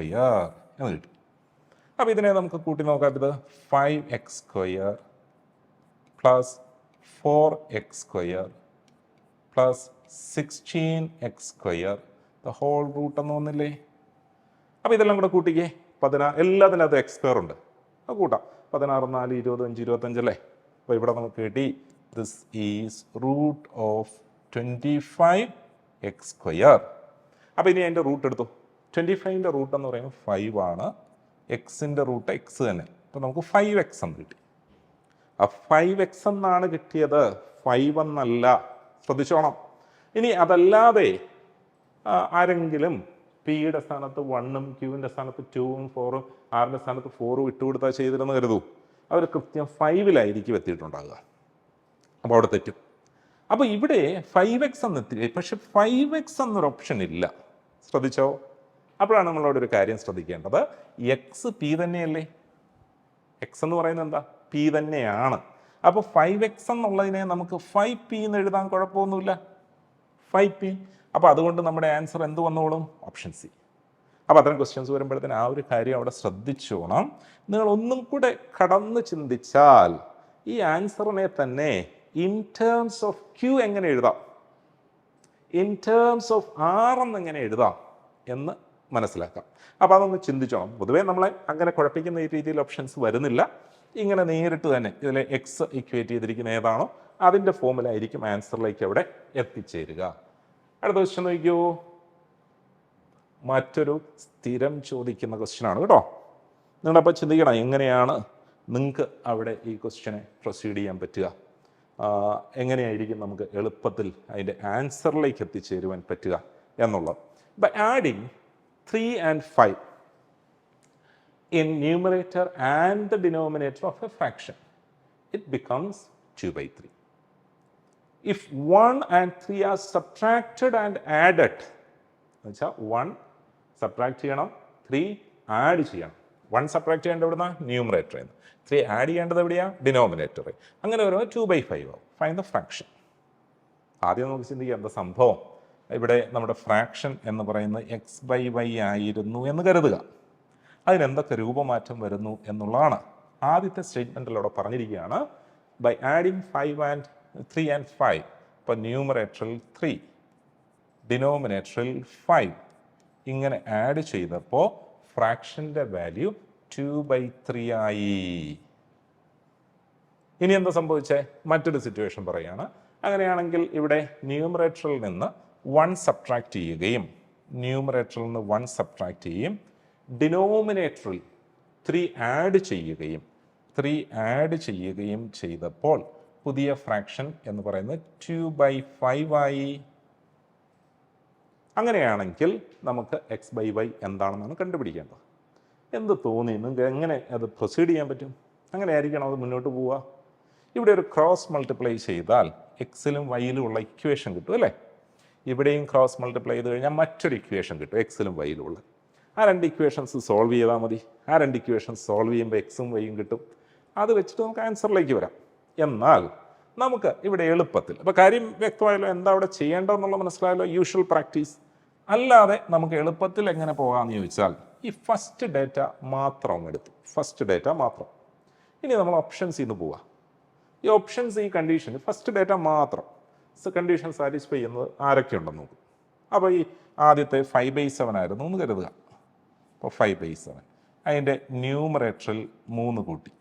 എന്ന് കിട്ടും. അപ്പോൾ ഇതിനെ നമുക്ക് കൂട്ടി നോക്കാം. ഇത് 5x² plus 4x² plus 16x² the whole root എന്ന് വന്നില്ലേ. അപ്പോൾ ഇതെല്ലാം കൂടെ കൂട്ടിക്കേ, 16, എല്ലാത്തിനകത്ത് x² ഉണ്ട്. അത് കൂട്ടാം. 16, 4, 20, 5, 25 അല്ലേ. അപ്പോൾ ഇവിടെ നമുക്ക് കിട്ടി this is root of 25x². അപ്പോൾ ഇനി അതിൻ്റെ റൂട്ട് എടുത്തു. 25ൻ്റെ റൂട്ട് എന്ന് പറയുന്നത് 5 ആണ്. എക്സിൻ്റെ റൂട്ട് എക്സ് തന്നെ. അപ്പോൾ നമുക്ക് 5x എന്ന് കിട്ടി. ആ 5x എന്നാണ് കിട്ടിയത്, 5 എന്നല്ല. ശ്രദ്ധിച്ചോണം. ഇനി അതല്ലാതെ ആരെങ്കിലും പിയുടെ സ്ഥാനത്ത് 1ഉം ക്യൂവിൻ്റെ സ്ഥാനത്ത് 2ഉം 4ഉം ആറിൻ്റെ സ്ഥാനത്ത് 4ഉം ഇട്ടുകൊടുത്താൽ ചെയ്തിരുന്നു കരുതൂ, അവർ കൃത്യം 5ലായിരിക്കും എത്തിയിട്ടുണ്ടാകുക. അപ്പോൾ അവിടെ തെറ്റും. അപ്പോൾ ഇവിടെ 5x എന്ന് എത്തി, പക്ഷെ 5x എന്നൊരു ഓപ്ഷൻ ഇല്ല. ശ്രദ്ധിച്ചോ? അപ്പോഴാണ് നമ്മളവിടെ ഒരു കാര്യം ശ്രദ്ധിക്കേണ്ടത്. എക്സ് പി തന്നെയല്ലേ? എക്സ് എന്ന് പറയുന്നത് എന്താ? പി തന്നെയാണ്. അപ്പോൾ 5x എന്നുള്ളതിനെ നമുക്ക് 5p എന്ന് എഴുതാൻ കുഴപ്പമൊന്നുമില്ല. 5p. അപ്പോൾ അതുകൊണ്ട് നമ്മുടെ ആൻസർ എന്ത് വന്നോളും? Option C. അപ്പോൾ അത്തരം ക്വസ്റ്റ്യൻസ് വരുമ്പോഴത്തേന് ആ ഒരു കാര്യം അവിടെ ശ്രദ്ധിച്ചോണം. നിങ്ങൾ ഒന്നും കൂടെ കടന്ന് ചിന്തിച്ചാൽ ഈ ആൻസറിനെ തന്നെ ഇൻ ടേംസ് ഓഫ് ക്യൂ എങ്ങനെ എഴുതാം, ഇൻ ടേംസ് ഓഫ് ആർ എന്നെങ്ങനെ എഴുതാം എന്ന് മനസ്സിലാക്കാം. അപ്പോൾ അതൊന്ന് ചിന്തിച്ചോണം. പൊതുവേ നമ്മളെ അങ്ങനെ കുഴപ്പിക്കുന്ന ഈ രീതിയിൽ ഓപ്ഷൻസ് വരുന്നില്ല. ഇങ്ങനെ നേരിട്ട് തന്നെ ഇതിലെ എക്സ് ഇക്വേറ്റ് ചെയ്തിരിക്കുന്ന ഏതാണോ അതിൻ്റെ ഫോമിലായിരിക്കും ആൻസറിലേക്ക് അവിടെ എത്തിച്ചേരുക. അടുത്ത ക്വസ്റ്റ്യൻ നോക്കിയോ. മറ്റൊരു സ്ഥിരം ചോദിക്കുന്ന ക്വസ്റ്റ്യനാണ് കേട്ടോ. നിങ്ങളപ്പോൾ ചിന്തിക്കണം എങ്ങനെയാണ് നിങ്ങൾക്ക് അവിടെ ഈ ക്വസ്റ്റ്യനെ പ്രൊസീഡ് ചെയ്യാൻ പറ്റുക, എങ്ങനെയായിരിക്കും നമുക്ക് എളുപ്പത്തിൽ അതിൻ്റെ ആൻസറിലേക്ക് എത്തിച്ചേരുവാൻ പറ്റുക എന്നുള്ളത്. By adding 3 and 5 in numerator and the denominator of a fraction, it becomes 2/3. If 1 and 3 are subtracted and added, എന്നുവെച്ചാൽ 1 സബ്ട്രാക്ട് ചെയ്യണം, 3 ആഡ് ചെയ്യണം. 1 സബ്ട്രാക്ട് ചെയ്യേണ്ടത് എവിടുന്ന? ന്യൂമറേറ്ററിൽ നിന്ന്. 3 ആഡ് ചെയ്യേണ്ടത് എവിടെയാണ്? ഡിനോമിനേറ്ററിൽ. അങ്ങനെ വരുമ്പോൾ 2/5 ആവും. Find the fraction. ആദ്യം നമുക്ക് ചിന്തിക്കാം എന്താ സംഭവം. ഇവിടെ നമ്മുടെ ഫ്രാക്ഷൻ എന്ന് പറയുന്നത് x/y ആയിരുന്നു എന്ന് കരുതുക. അതിനെന്തൊക്കെ രൂപമാറ്റം വരുന്നു എന്നുള്ളതാണ് ആദ്യത്തെ സ്റ്റേറ്റ്മെൻറ്റിലൂടെ പറഞ്ഞിരിക്കുകയാണ്. By adding 3 and 5. ഇപ്പോൾ ന്യൂമറേറ്ററിൽ 3, ഡിനോമിനേറ്ററിൽ 5 ഇങ്ങനെ ആഡ് ചെയ്തപ്പോൾ ഫ്രാക്ഷൻ്റെ വാല്യൂ 2/3 ആയി. ഇനി എന്താ സംഭവിച്ചേ? മറ്റൊരു സിറ്റുവേഷൻ പറയുകയാണ്. അങ്ങനെയാണെങ്കിൽ ഇവിടെ ന്യൂമറേറ്ററിൽ നിന്ന് 1 സബ്ട്രാക്ട് ചെയ്യുകയും ഡിനോമിനേറ്ററിൽ 3 ആഡ് ചെയ്യുകയും ചെയ്തപ്പോൾ പുതിയ ഫ്രാക്ഷൻ എന്ന് പറയുന്നത് 2/5 ആയി. അങ്ങനെയാണെങ്കിൽ നമുക്ക് x/y എന്താണെന്നാണ് കണ്ടുപിടിക്കേണ്ടത്. എന്ത് തോന്നി നിങ്ങൾക്ക്? എങ്ങനെ അത് പ്രൊസീഡ് ചെയ്യാൻ പറ്റും? അങ്ങനെ ആയിരിക്കണം അത് മുന്നോട്ട് പോവുക. ഇവിടെ ഒരു ക്രോസ് മൾട്ടിപ്ലൈ ചെയ്താൽ എക്സിലും വൈയിലും ഉള്ള ഇക്വേഷൻ കിട്ടും അല്ലേ? ഇവിടെയും ക്രോസ് മൾട്ടിപ്ലൈ ചെയ്ത് കഴിഞ്ഞാൽ മറ്റൊരു ഇക്വേഷൻ കിട്ടും എക്സിലും വൈയിലും ഉള്ള. ആ 2 ഇക്വേഷൻസ് സോൾവ് ചെയ്താൽ മതി. ആ 2 ഇക്വേഷൻസ് സോൾവ് ചെയ്യുമ്പോൾ എക്സും വൈയും കിട്ടും. അത് വെച്ചിട്ട് നമുക്ക് ആൻസറിലേക്ക് വരാം. എന്നാൽ നമുക്ക് ഇവിടെ എളുപ്പത്തിൽ, അപ്പോൾ കാര്യം വ്യക്തമായല്ലോ, എന്താ അവിടെ ചെയ്യേണ്ടതെന്നുള്ള മനസ്സിലായല്ലോ. യൂഷ്വൽ പ്രാക്ടീസ് അല്ലാതെ നമുക്ക് എളുപ്പത്തിൽ എങ്ങനെ പോകാമെന്ന് ചോദിച്ചാൽ ഈ ഫസ്റ്റ് ഡേറ്റ മാത്രം എടുത്തു. ഫസ്റ്റ് ഡേറ്റ മാത്രം. ഇനി നമ്മൾ ഓപ്ഷൻസിൽ നിന്ന് പോവുക. ഈ ഓപ്ഷൻസ് ഈ കണ്ടീഷൻ ഫസ്റ്റ് ഡേറ്റ മാത്രം കണ്ടീഷൻ സാറ്റിസ്ഫൈ ചെയ്യുന്നത് ആരൊക്കെ ഉണ്ടെന്ന് നോക്കും. അപ്പോൾ ഈ ആദ്യത്തെ 5/7 ആയിരുന്നു എന്ന് കരുതുക. അപ്പോൾ 5/7 അതിൻ്റെ ന്യൂമറേറ്ററിൽ 3 കൂട്ടി,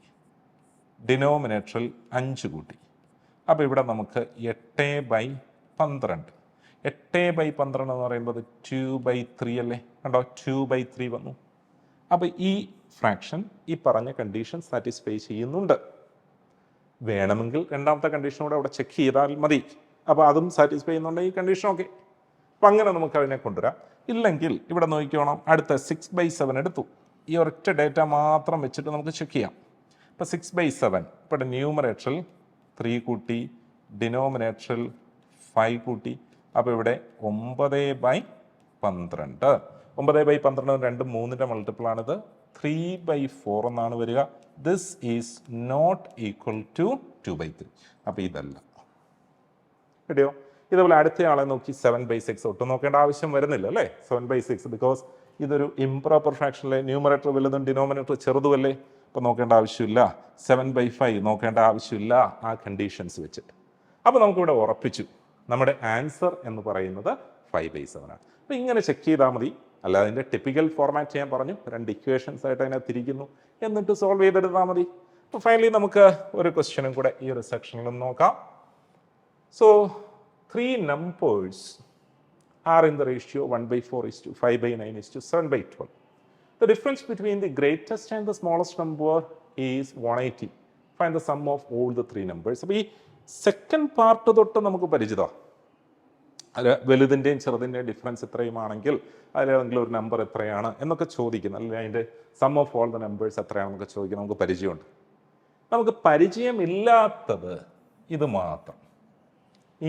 ഡിനോമിനേറ്ററിൽ 5 കൂട്ടി. അപ്പോൾ ഇവിടെ നമുക്ക് 8/12. 8/12 എന്ന് പറയുമ്പോൾ 2/3 അല്ലേ? കണ്ടോ, 2/3 വന്നു. അപ്പോൾ ഈ ഫ്രാക്ഷൻ ഈ പറഞ്ഞ കണ്ടീഷൻ സാറ്റിസ്ഫൈ ചെയ്യുന്നുണ്ട്. വേണമെങ്കിൽ രണ്ടാമത്തെ കണ്ടീഷൻ കൂടെ അവിടെ ചെക്ക് ചെയ്താൽ മതി. അപ്പോൾ അതും സാറ്റിസ്ഫൈ ചെയ്യുന്നുണ്ടെങ്കിൽ ഈ കണ്ടീഷൻ ഓക്കെ. അപ്പം അങ്ങനെ നമുക്ക് അതിനെ കൊണ്ടുവരാം. ഇല്ലെങ്കിൽ ഇവിടെ നോക്കിക്കോണം, അടുത്ത 6/7 എടുത്തു. ഈ ഒരൊറ്റ ഡേറ്റ മാത്രം വെച്ചിട്ട് നമുക്ക് ചെക്ക് ചെയ്യാം. ഇപ്പോൾ 6/7 ഇവിടെ ന്യൂമറേറ്ററിൽ 3 കൂട്ടി, ഡിനോമിനേറ്ററിൽ 5 കൂട്ടി. അപ്പോൾ ഇവിടെ 9/12. 9/12 2 3ൻ്റെ മൾട്ടിപ്പിളാണിത്. 3/4 എന്നാണ് വരിക. This is not equal to 2/3. അപ്പോൾ ഇതല്ല. കിട്ടിയോ? ഇതുപോലെ അടുത്ത ആളെ നോക്കി 7/6 ഒട്ടും നോക്കേണ്ട ആവശ്യം വരുന്നില്ല അല്ലേ? 7/6 ബിക്കോസ് ഇതൊരു ഇംപ്രോപ്പർ ഫ്രാക്ഷനിലെ ന്യൂമറേറ്റർ വലുതും ഡിനോമിനേറ്റർ ചെറുതുമല്ലേ? അപ്പോൾ നോക്കേണ്ട ആവശ്യമില്ല. 7/5 നോക്കേണ്ട ആവശ്യമില്ല ആ കണ്ടീഷൻസ് വെച്ചിട്ട്. അപ്പോൾ നമുക്കിവിടെ ഉറപ്പിച്ചു നമ്മുടെ ആൻസർ എന്ന് പറയുന്നത് 5/7 ആണ്. അപ്പോൾ ഇങ്ങനെ ചെക്ക് ചെയ്താൽ മതി. അല്ലാതെ അതിൻ്റെ ടിപ്പിക്കൽ ഫോർമാറ്റ് ചെയ്യാൻ പറഞ്ഞു, 2 ഇക്വേഷൻസ് ആയിട്ട് അതിനെ തിരിക്കുന്നു, എന്നിട്ട് സോൾവ് ചെയ്തെടുത്താൽ മതി. അപ്പോൾ ഫൈനലി നമുക്ക് ഒരു ക്വസ്റ്റ്യനും കൂടെ ഈ ഒരു സെക്ഷനിൽ നോക്കാം. So 3 numbers are in the ratio 1/4 5/9 7/12. The difference between the greatest and the smallest number is 180. Find the sum of all the 3 numbers. അപ്പോൾ ഈ സെക്കൻഡ് പാർട്ട് തൊട്ട് നമുക്ക് പരിചിതമാണ്. അല്ല, വലുതിൻ്റെയും ചെറുതിൻ്റെയും ഡിഫറൻസ് എത്രയുമാണെങ്കിൽ അതിലേതെങ്കിലും ഒരു നമ്പർ എത്രയാണ് എന്നൊക്കെ ചോദിക്കുന്നത്, അല്ലെങ്കിൽ അതിൻ്റെ sum of all the numbers എത്രയാണെന്നൊക്കെ ചോദിക്കുന്നത് നമുക്ക് പരിചയമുണ്ട്. നമുക്ക് പരിചയമില്ലാത്തത് ഇത് മാത്രം.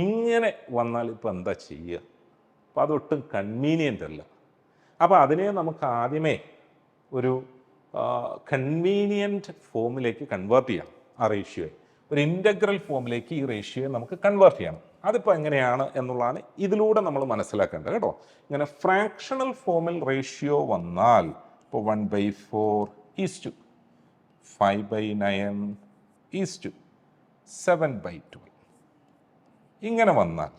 ഇങ്ങനെ വന്നാൽ ഇപ്പം എന്താ ചെയ്യുക? അപ്പോൾ അതൊട്ടും കൺവീനിയൻ്റ് അല്ല. അപ്പോൾ അതിനെ നമുക്ക് ആദ്യമേ ഒരു കൺവീനിയൻറ്റ് ഫോമിലേക്ക് കൺവേർട്ട് ചെയ്യണം. ആ റേഷ്യോയെ ഒരു ഇൻ്റഗ്രൽ ഫോമിലേക്ക് ഈ റേഷ്യോയെ നമുക്ക് കൺവേർട്ട് ചെയ്യണം. അതിപ്പോൾ എങ്ങനെയാണ് എന്നുള്ളതാണ് ഇതിലൂടെ നമ്മൾ മനസ്സിലാക്കേണ്ടത് കേട്ടോ. ഇങ്ങനെ ഫ്രാക്ഷണൽ ഫോമിൽ റേഷ്യോ വന്നാൽ ഇപ്പോൾ 1/4 5/9 7/12 ഇങ്ങനെ വന്നാൽ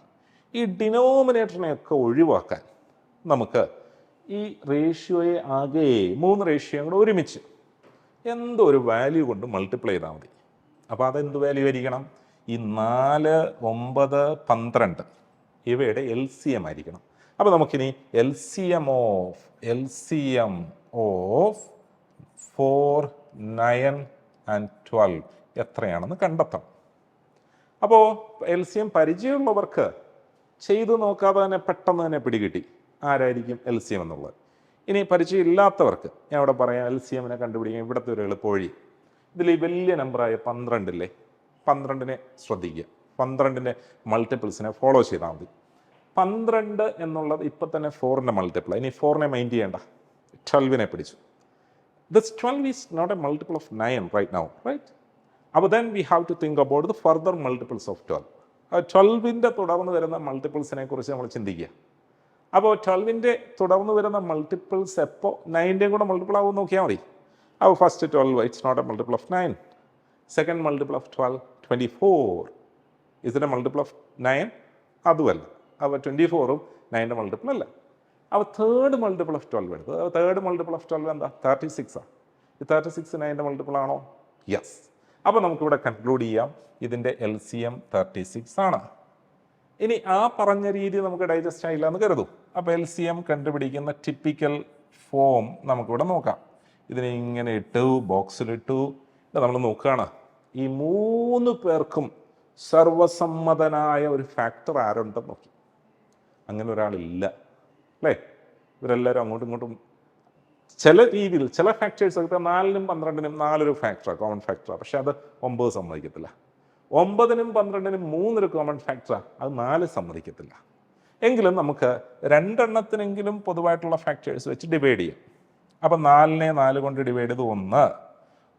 ഈ ഡിനോമിനേറ്ററിനെയൊക്കെ ഒഴിവാക്കാൻ നമുക്ക് ഈ റേഷ്യോയെ ആകെ 3 റേഷ്യോ കൂടെ ഒരുമിച്ച് എന്തോ ഒരു വാല്യൂ കൊണ്ട് മൾട്ടിപ്ലൈ ചെയ്താൽ മതി. അപ്പോൾ അതെന്ത് വാല്യൂ ആയിരിക്കണം? ഈ 4, 9, 12 ഇവയുടെ LCM ആയിരിക്കണം. അപ്പോൾ നമുക്കിനി LCM ഓഫ് 4, 9 and 12 എത്രയാണെന്ന് കണ്ടെത്തണം. അപ്പോൾ LCM പരിചയമുള്ളവർക്ക് ചെയ്തു നോക്കാതെ തന്നെ പെട്ടെന്ന് തന്നെ പിടികിട്ടി ആരായിരിക്കും LCM എന്നുള്ളത്. ഇനി പരിചയമില്ലാത്തവർക്ക് ഞാൻ ഇവിടെ പറയാം LCMനെ കണ്ടുപിടിക്കാൻ ഇവിടുത്തെ ഒരു എളുപ്പവഴി. ഇതിൽ ഈ വലിയ നമ്പറായ 12 ഇല്ലേ, 12നെ ശ്രദ്ധിക്കുക. 12ൻ്റെ മൾട്ടിപ്പിൾസിനെ ഫോളോ ചെയ്താൽ മതി. 12 എന്നുള്ളത് ഇപ്പം തന്നെ 4ൻ്റെ മൾട്ടിപ്പിൾ. ഇനി 4നെ മൈൻഡ് ചെയ്യേണ്ട, 12നെ പിടിച്ചു. This 12 is not a multiple of 9 right now, right? അപ്പോൾ then we have to think about the further multiples of 12. 12ൻ്റെ തുടർന്ന് വരുന്ന മൾട്ടിപ്പിൾസിനെ കുറിച്ച് നമ്മൾ ചിന്തിക്കുക. അപ്പോൾ 12ൻ്റെ തുടർന്ന് വരുന്ന മൾട്ടിപ്പിൾസ് എപ്പോൾ 9ൻ്റെയും കൂടെ മൾട്ടിപ്പിൾ ആകും നോക്കിയാൽ മതി. അപ്പോൾ first 12 it's not a multiple of 9. Second multiple of 12 24. Is it a multiple of 9? അതുമല്ല. അപ്പോൾ 24ഉം 9ൻ്റെ മൾട്ടിപ്പിൾ അല്ല. അപ്പോൾ തേർഡ് മൾട്ടിപ്പിൾ ഓഫ് 12 എടുത്തത്. തേർഡ് മൾട്ടിപ്പിൾ ഓഫ് 12 എന്താ? 36 ആണ്. ഈ 36 9ൻ്റെ മൾട്ടിപ്പിൾ ആണോ? യെസ്. അപ്പോൾ നമുക്കിവിടെ കൺക്ലൂഡ് ചെയ്യാം ഇതിൻ്റെ LCM 36 ആണ്. ഇനി ആ പറഞ്ഞ രീതി നമുക്ക് ഡൈജസ്റ്റ് ആയില്ല എന്ന് കരുതും. അപ്പോൾ LCM കണ്ടുപിടിക്കുന്ന ടിപ്പിക്കൽ ഫോം നമുക്കിവിടെ നോക്കാം. ഇതിനെ ഇങ്ങനെ ഇട്ടു, ബോക്സിലിട്ടു. നമ്മൾ നോക്കുകയാണ് ഈ 3 പേർക്കും സർവസമ്മതനായ ഒരു ഫാക്ടർ ആരുണ്ടെന്ന് നോക്കി. അങ്ങനെ ഒരാളില്ല അല്ലേ? ഇവരെല്ലാവരും അങ്ങോട്ടും ഇങ്ങോട്ടും ചില രീതിയിൽ ചില ഫാക്ടേഴ്സ് ഒക്കെ 4നും 12നും 4 ഫാക്ടറാണ്, കോമൺ ഫാക്ടറാണ്. പക്ഷെ അത് 9 സമ്മതിക്കത്തില്ല. 9നും 12നും 3 കോമൺ ഫാക്ടറാണ്, അത് 4 സമ്മതിക്കത്തില്ല. എങ്കിലും നമുക്ക് 2 എണ്ണത്തിനെങ്കിലും പൊതുവായിട്ടുള്ള ഫാക്ടേഴ്സ് വെച്ച് ഡിവൈഡ് ചെയ്യാം. അപ്പം 4നെ 4 കൊണ്ട് ഡിവൈഡ് ചെയ്ത് 1.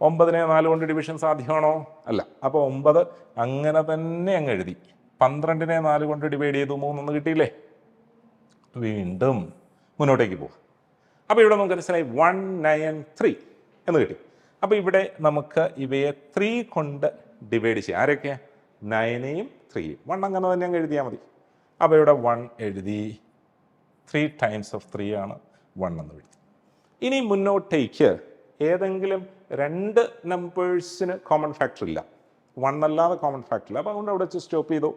9നെ 4 കൊണ്ട് ഡിവിഷൻ സാധ്യമാണോ? അല്ല. അപ്പോൾ 9 അങ്ങനെ തന്നെ അങ്ങ് എഴുതി. 12നെ 4 കൊണ്ട് ഡിവൈഡ് ചെയ്തു 3 കിട്ടിയില്ലേ? വീണ്ടും മുന്നോട്ടേക്ക് പോവാം. അപ്പോൾ ഇവിടെ നമുക്ക് മനസ്സിലായി 1, 9, 3 എന്ന് കിട്ടി. അപ്പോൾ ഇവിടെ നമുക്ക് ഇവയെ 3 കൊണ്ട് ഡിവൈഡ് ചെയ്യാം. ആരൊക്കെ? 9നെയും 3യും. 1 അങ്ങനെ തന്നെ അങ്ങ് എഴുതിയാൽ മതി. അപ്പോൾ ഇവിടെ 1 എഴുതി. 3 ടൈംസ് ഓഫ് 3 ആണ് 1 എന്ന് എഴുതി. ഇനി മുന്നോട്ടേക്ക് ഏതെങ്കിലും 2 നമ്പേഴ്സിന് കോമൺ ഫാക്ടർ ഇല്ല, 1 അല്ലാതെ കോമൺ ഫാക്ടർ ഇല്ല. അപ്പോൾ അതുകൊണ്ട് അവിടെ വെച്ച് സ്റ്റോപ്പ് ചെയ്തു.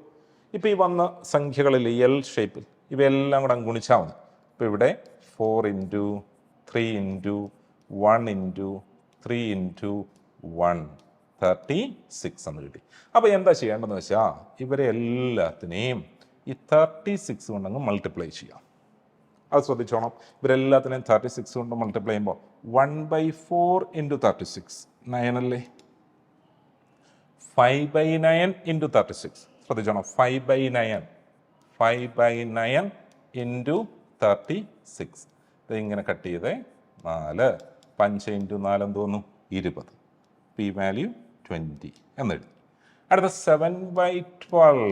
ഇപ്പോൾ ഈ വന്ന സംഖ്യകളിൽ L ഷേപ്പിൽ ഇവയെല്ലാം കൂടെ അങ്ങ് ഗുണിച്ചാൽ മതി. ഇപ്പോൾ ഇവിടെ 4 × 3 × 1 × 3 × 1 36 എന്ന് കിട്ടി. അപ്പോൾ എന്താ ചെയ്യേണ്ടതെന്ന് വെച്ചാൽ ഇവരെ എല്ലാത്തിനെയും ഈ 36 കൊണ്ടങ്ങ് മൾട്ടിപ്ലൈ ചെയ്യാം. അത് ശ്രദ്ധിച്ചോണം. ഇവരെല്ലാത്തിനെയും 36 കൊണ്ട് മൾട്ടിപ്ലൈ ചെയ്യുമ്പോൾ 1/4 × 36 9 അല്ലേ? 5/9 × 36 ശ്രദ്ധിച്ചോണം. 5/9 × 36 ഇത് ഇങ്ങനെ കട്ട് ചെയ്തേ 4. 5 × 4 എന്ത് വന്നു? 20. P value 20 എന്നെഴുതി. അടുത്ത 7/12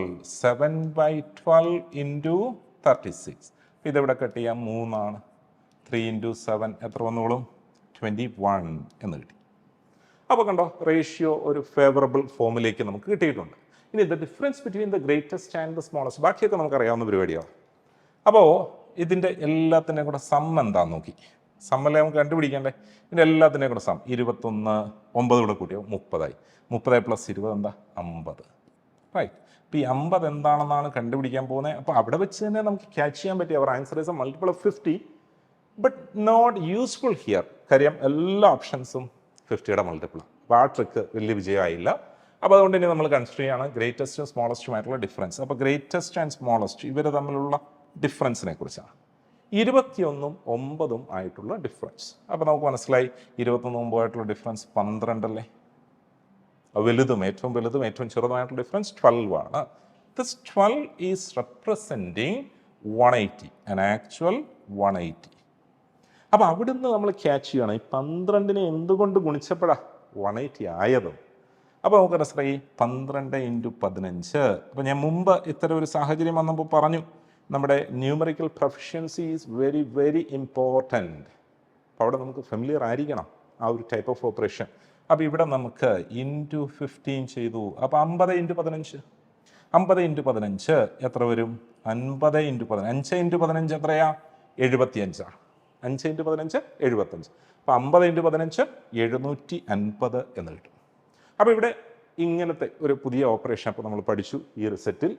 7/12 × 36 ഇതെവിടെ കട്ട് ചെയ്യാം? 3 ആണ്. 3 × 7 എത്ര വന്നോളും? 21 എന്ന് കിട്ടി. അപ്പോൾ കണ്ടോ, റേഷ്യോ ഒരു ഫേവറബിൾ ഫോമിലേക്ക് നമുക്ക് കിട്ടിയിട്ടുണ്ട്. ഇനി the difference between the greatest and the smallest ബാക്കിയൊക്കെ നമുക്കറിയാവുന്ന പരിപാടിയാണ്. അപ്പോൾ ഇതിൻ്റെ എല്ലാത്തിൻ്റെയും കൂടെ സം എന്താണെന്ന് നോക്കി. സമ്മല്ലേ നമുക്ക് കണ്ടുപിടിക്കണ്ടേ. ഇതിൻ്റെ എല്ലാത്തിനെയും കൂടെ സം 21 9 കൂടെ കൂട്ടിയോ 30 30 + 20 എന്താ 50. റൈറ്റ്. അപ്പോൾ ഈ 50 എന്താണെന്നാണ് കണ്ടുപിടിക്കാൻ പോകുന്നത്. അപ്പോൾ അവിടെ വെച്ച് തന്നെ നമുക്ക് ക്യാച്ച് ചെയ്യാൻ പറ്റി. അവർ answer is a multiple of 50 but not useful here. കാര്യം എല്ലാ ഓപ്ഷൻസും 50യുടെ മൾട്ടിപ്പിൾ. അപ്പോൾ ആ ട്രിക്ക് വലിയ വിജയമായില്ല. അപ്പോൾ അതുകൊണ്ട് ഇനി നമ്മൾ കൺസിഡർ ചെയ്യുകയാണ് ഗ്രേറ്റസ്റ്റും സ്മോളസ്റ്റുമായിട്ടുള്ള ഡിഫറൻസ്. അപ്പോൾ ഗ്രേറ്റസ്റ്റ് ആൻഡ് സ്മോളസ്റ്റ് ഇവർ തമ്മിലുള്ള ഡിഫറൻസിനെ കുറിച്ചാണ്. 21ഉം 9ഉം ആയിട്ടുള്ള ഡിഫറൻസ്. അപ്പോൾ നമുക്ക് മനസ്സിലായി 21 9 ആയിട്ടുള്ള ഡിഫറൻസ് 12 അല്ലേ. വലുതും ഏറ്റവും ചെറുതുമായിട്ടുള്ള ഡിഫറൻസ് 12 ആണ്. This 12 is representing 180, an actual 180. അപ്പോൾ അവിടുന്ന് നമ്മൾ ക്യാച്ച് ചെയ്യണം ഈ 12നെ എന്തുകൊണ്ട് ഗുണിച്ചപ്പോഴാണ് 180 ആയതും. അപ്പോൾ നമുക്ക് മനസ്സിലായി 12 × 15. അപ്പോൾ ഞാൻ മുമ്പ് ഇത്തരം ഒരു സാഹചര്യം വന്നപ്പോൾ പറഞ്ഞു നമ്മുടെ numerical proficiency is very very important. അപ്പോൾ അവിടെ നമുക്ക് ഫെമിലിയർ ആയിരിക്കണം ആ ഒരു ടൈപ്പ് ഓഫ് ഓപ്പറേഷൻ. അപ്പോൾ ഇവിടെ നമുക്ക് × 15 ചെയ്തു. അപ്പോൾ 50 × 15 50 × 15 എത്ര വരും? 50 × 15 5 × 15 എത്രയാ? 75. 5 × 15 75. അപ്പോൾ 50 × 15 750 എന്ന് കിട്ടും. അപ്പോൾ ഇവിടെ ഇങ്ങനത്തെ ഒരു പുതിയ ഓപ്പറേഷൻ അപ്പോൾ നമ്മൾ പഠിച്ചു. ഈ ഒരു സെറ്റിൽ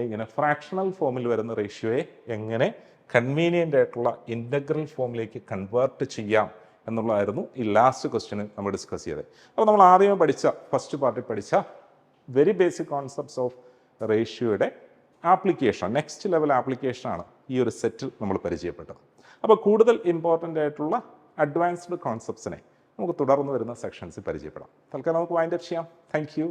ഇങ്ങനെ ഫ്രാക്ഷണൽ ഫോമിൽ വരുന്ന റേഷ്യോയെ എങ്ങനെ കൺവീനിയൻ്റ് ആയിട്ടുള്ള ഇൻ്റഗ്രൽ ഫോമിലേക്ക് കൺവേർട്ട് ചെയ്യാം എന്നുള്ളതായിരുന്നു ഈ ലാസ്റ്റ് ക്വസ്റ്റ്യന് നമ്മൾ ഡിസ്കസ് ചെയ്തത്. അപ്പോൾ നമ്മൾ ആദ്യമേ പഠിച്ച ഫസ്റ്റ് പാർട്ടിൽ പഠിച്ച വെരി ബേസിക് കോൺസെപ്റ്റ്സ് ഓഫ് റേഷ്യോയുടെ ആപ്ലിക്കേഷൻ, നെക്സ്റ്റ് ലെവൽ ആപ്ലിക്കേഷനാണ് ഈ ഒരു സെറ്റിൽ നമ്മൾ പരിചയപ്പെട്ടത്. അപ്പോൾ കൂടുതൽ ഇമ്പോർട്ടൻ്റ് ആയിട്ടുള്ള അഡ്വാൻസ്ഡ് കോൺസെപ്റ്റ്സിനെ നമുക്ക് തുടർന്ന് വരുന്ന സെക്ഷൻസിൽ പരിചയപ്പെടാം. തൽക്കാലം നമുക്ക് വൈൻഡ് അപ്പ് ചെയ്യാം. Thank you.